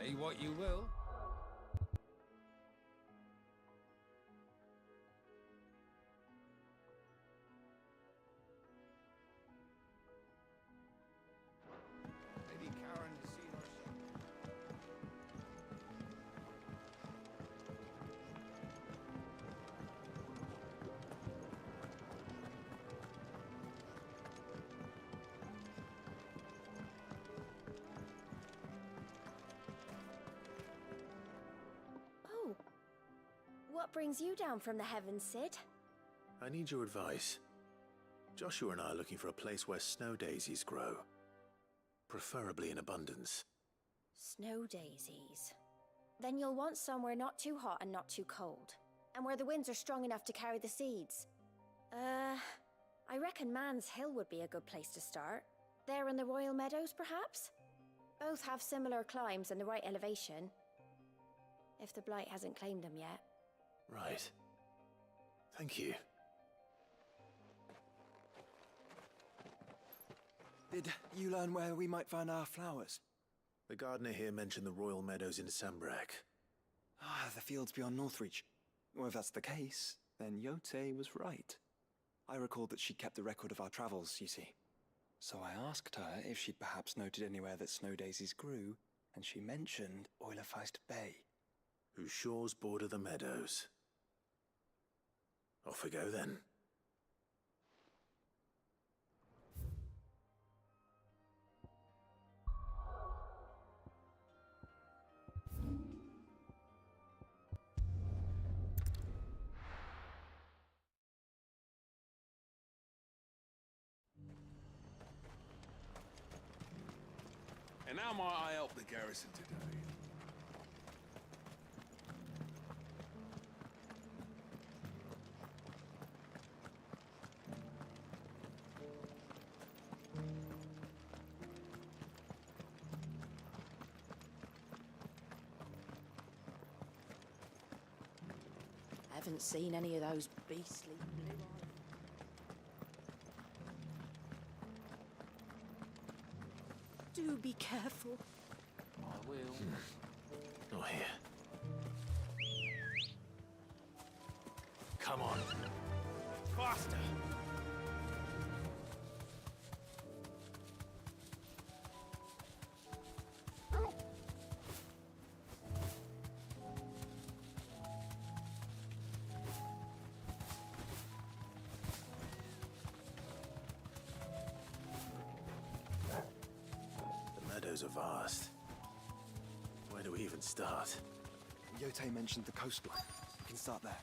Say what you will. Lady Karen has seen her son. Oh. What brings you down from the heavens, Sid? I need your advice. Joshua and I are looking for a place where snow daisies grow. Preferably in abundance. Snow daisies. Then you'll want somewhere not too hot and not too cold. And where the winds are strong enough to carry the seeds. I reckon Man's Hill would be a good place to start. There in the Royal Meadows, perhaps? Both have similar climbs and the right elevation. If the Blight hasn't claimed them yet. Right. Thank you. Did you learn where we might find our flowers? The gardener here mentioned the Royal Meadows in Sambrak. Ah, the fields beyond Northreach. Well, if that's the case, then Yote was right. I recalled that she kept a record of our travels, you see. So I asked her if she'd perhaps noted anywhere that snow daisies grew, and she mentioned Oilerfeist Bay. Whose shores border the meadows. Off we go then. And how might I help the garrison today? I haven't seen any of those beastly blue eyes. Do be careful. I will. Not here. Come on. Faster! The meadows are vast. Where do we even start? Yote mentioned the coastline. We can start there.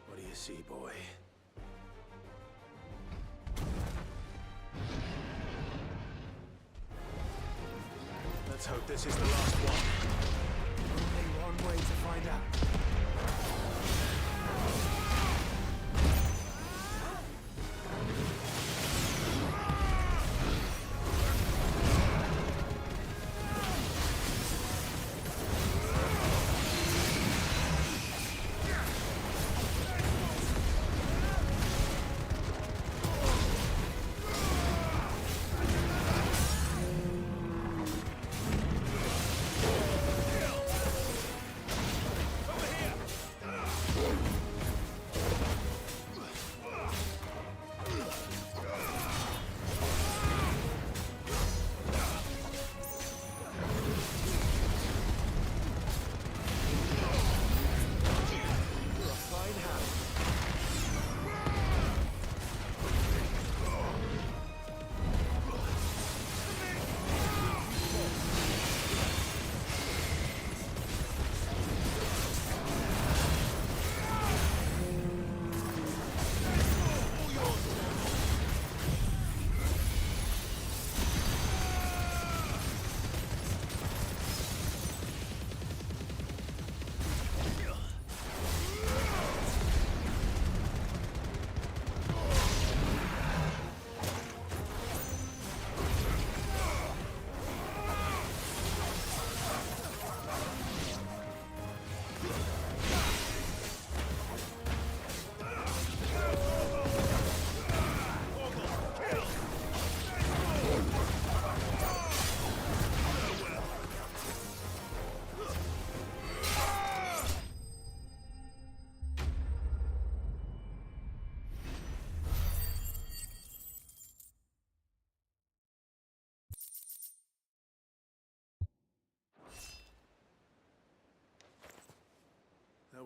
What do you see, boy? Let's hope this is the last one. Only one way to find out.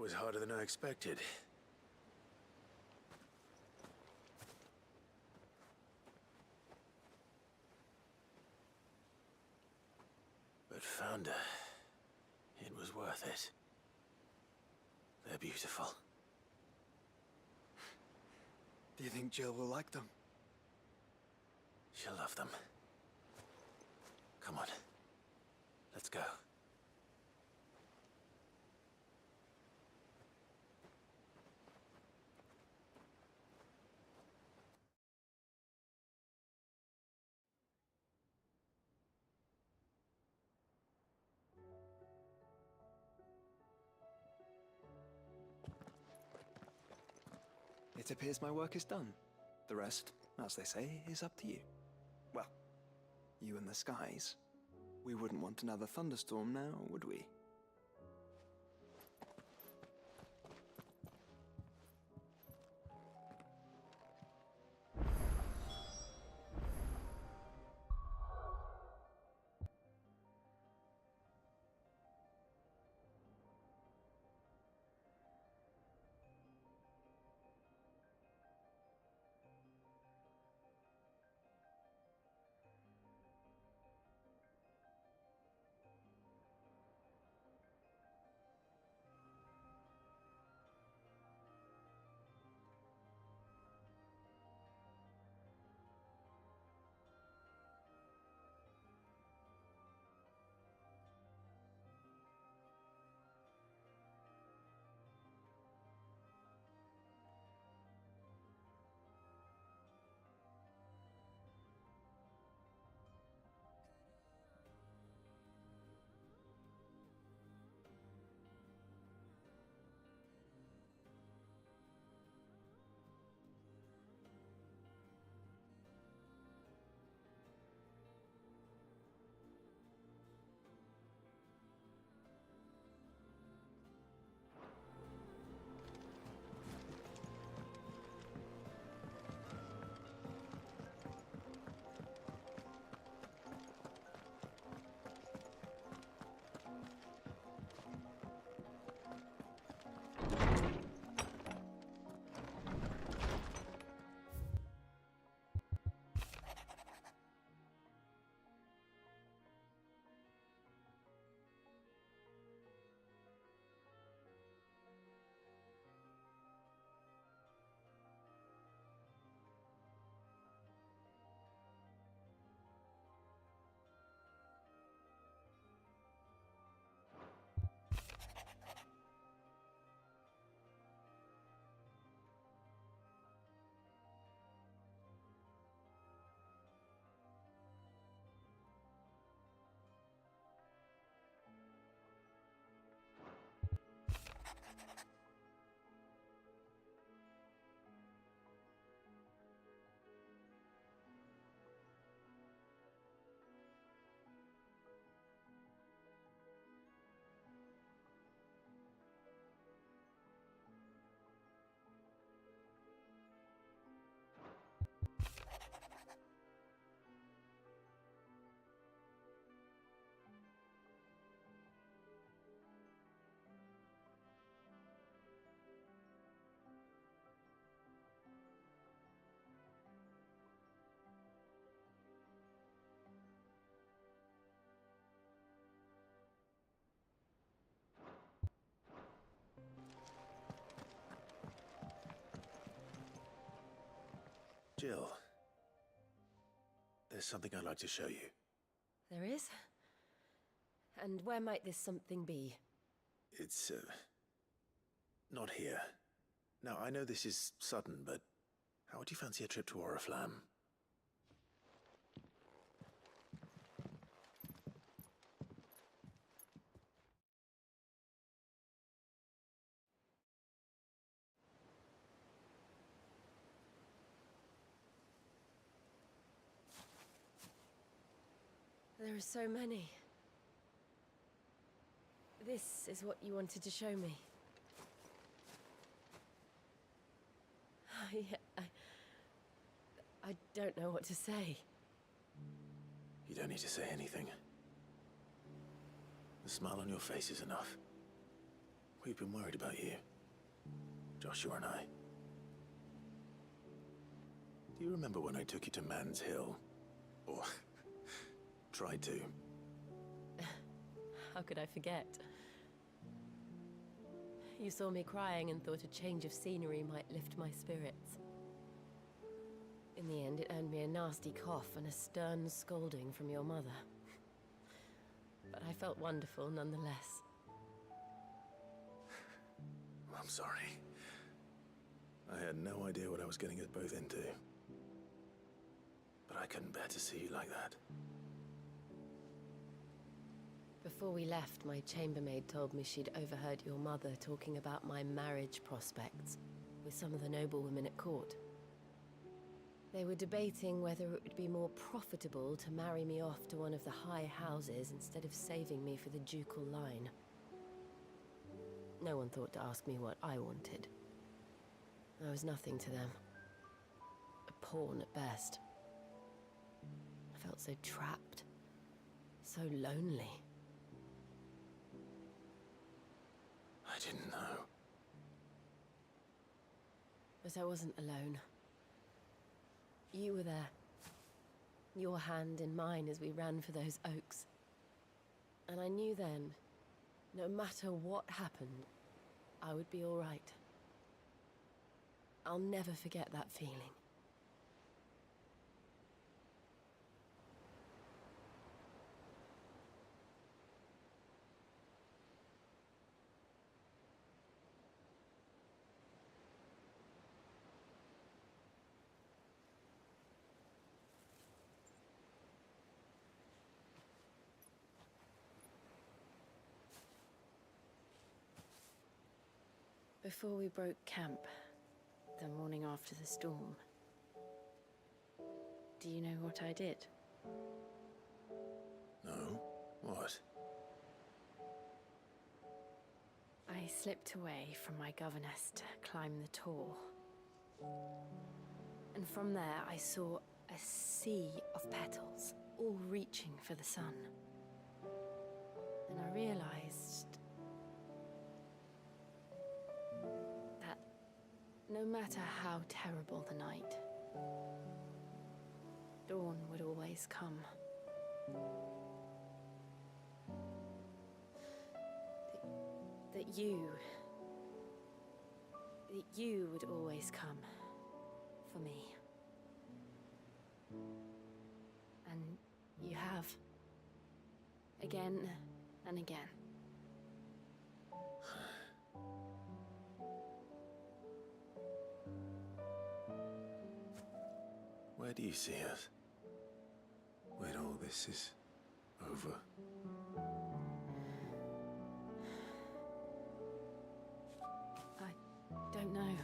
was harder than I expected. But found her. It was worth it. They're beautiful. Do you think Jill will like them? She'll love them. Come on. Let's go. It appears my work is done. The rest, as they say, is up to you. Well, you and the skies. We wouldn't want another thunderstorm now, would we? Jill, there's something I'd like to show you. There is? And where might this something be? It's, not here. Now, I know this is sudden, but how would you fancy a trip to Oriflamme? There are so many. This is what you wanted to show me. I don't know what to say. You don't need to say anything. The smile on your face is enough. We've been worried about you. Joshua and I. Do you remember when I took you to Man's Hill? Or tried to? How could I forget? You saw me crying and thought a change of scenery might lift my spirits. In the end, it earned me a nasty cough and a stern scolding from your mother. But I felt wonderful nonetheless. I'm sorry. I had no idea what I was getting us both into. But I couldn't bear to see you like that. Before we left, my chambermaid told me she'd overheard your mother talking about my marriage prospects with some of the noblewomen at court. They were debating whether it would be more profitable to marry me off to one of the high houses instead of saving me for the ducal line. No one thought to ask me what I wanted. I was nothing to them. A pawn at best. I felt so trapped. So lonely. I didn't know. But I wasn't alone. You were there. Your hand in mine as we ran for those oaks. And I knew then, no matter what happened, I would be all right. I'll never forget that feeling. Before we broke camp, the morning after the storm, do you know what I did? No? What? I slipped away from my governess to climb the tor. And from there I saw a sea of petals, all reaching for the sun. And I realized that no matter how terrible the night, dawn would always come. That you would always come for me. And you have. Again and again. Where do you see us? When all this is over? I don't know.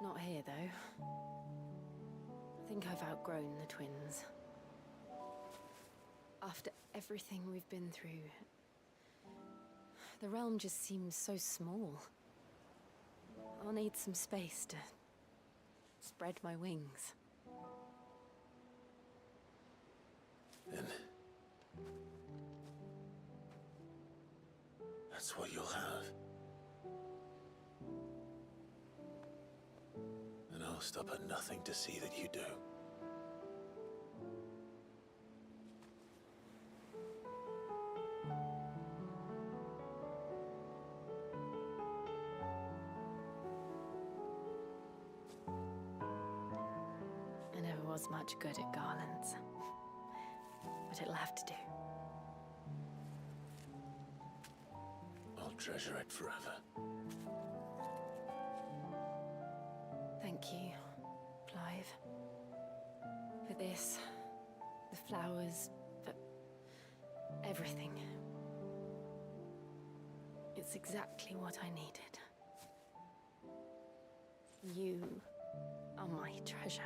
Not here, though. I think I've outgrown the twins. After everything we've been through, the realm just seems so small. I'll need some space to spread my wings. And that's what you'll have. And I'll stop at nothing to see that you do. I never was much good at garlands, but it'll have to do. I'll treasure it forever. Thank you, Clive. For this, the flowers, for everything. It's exactly what I needed. You are my treasure.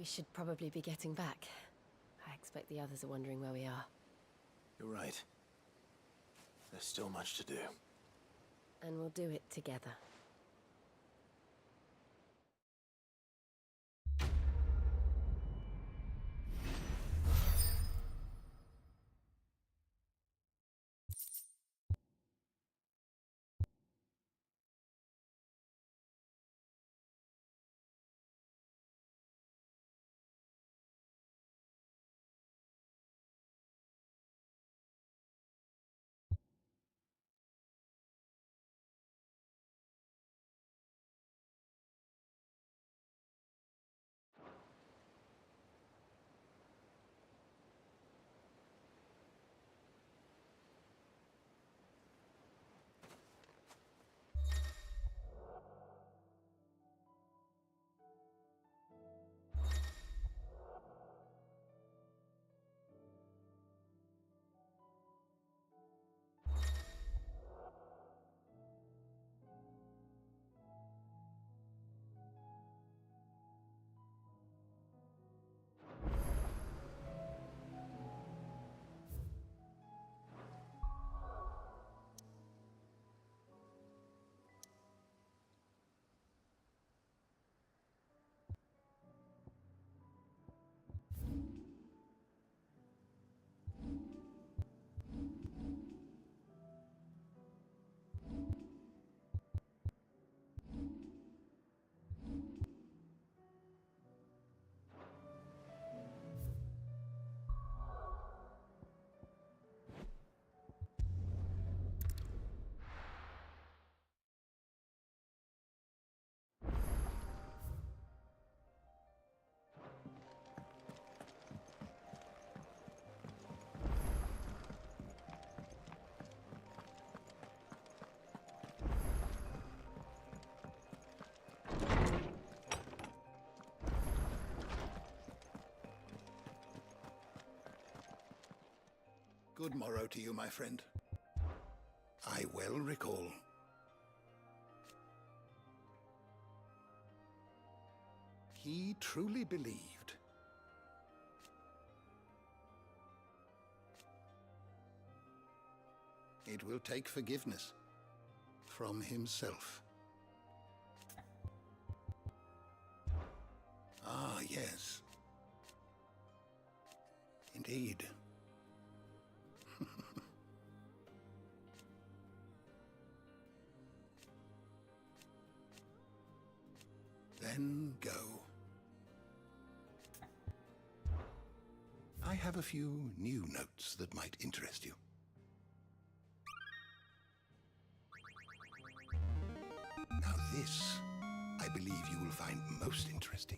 We should probably be getting back. I expect the others are wondering where we are. You're right. There's still much to do. And we'll do it together. Good morrow to you, my friend. I well recall. He truly believed. It will take forgiveness from himself. Ah, yes. Indeed. Then go. I have a few new notes that might interest you. Now this, I believe you will find most interesting.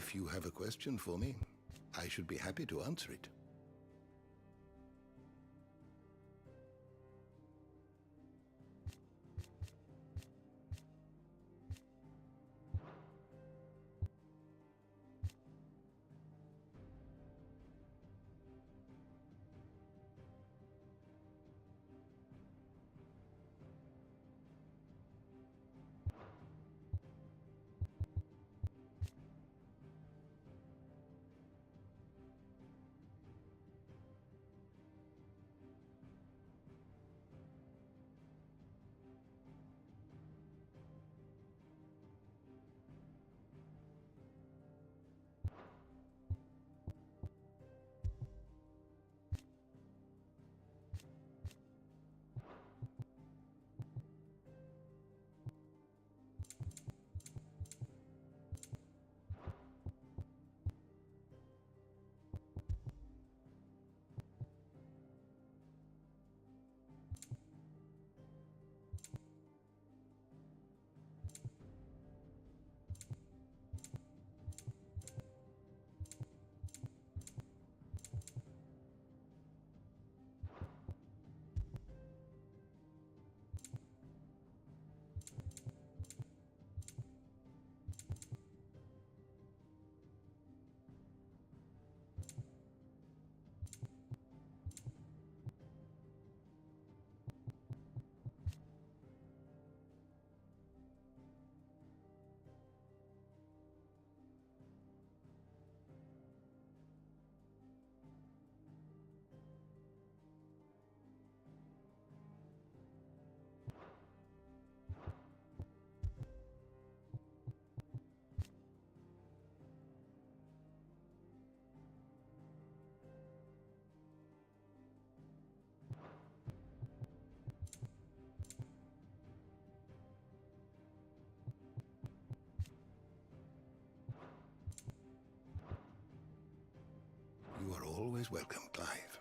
If you have a question for me, I should be happy to answer it. You are always welcome, Clive.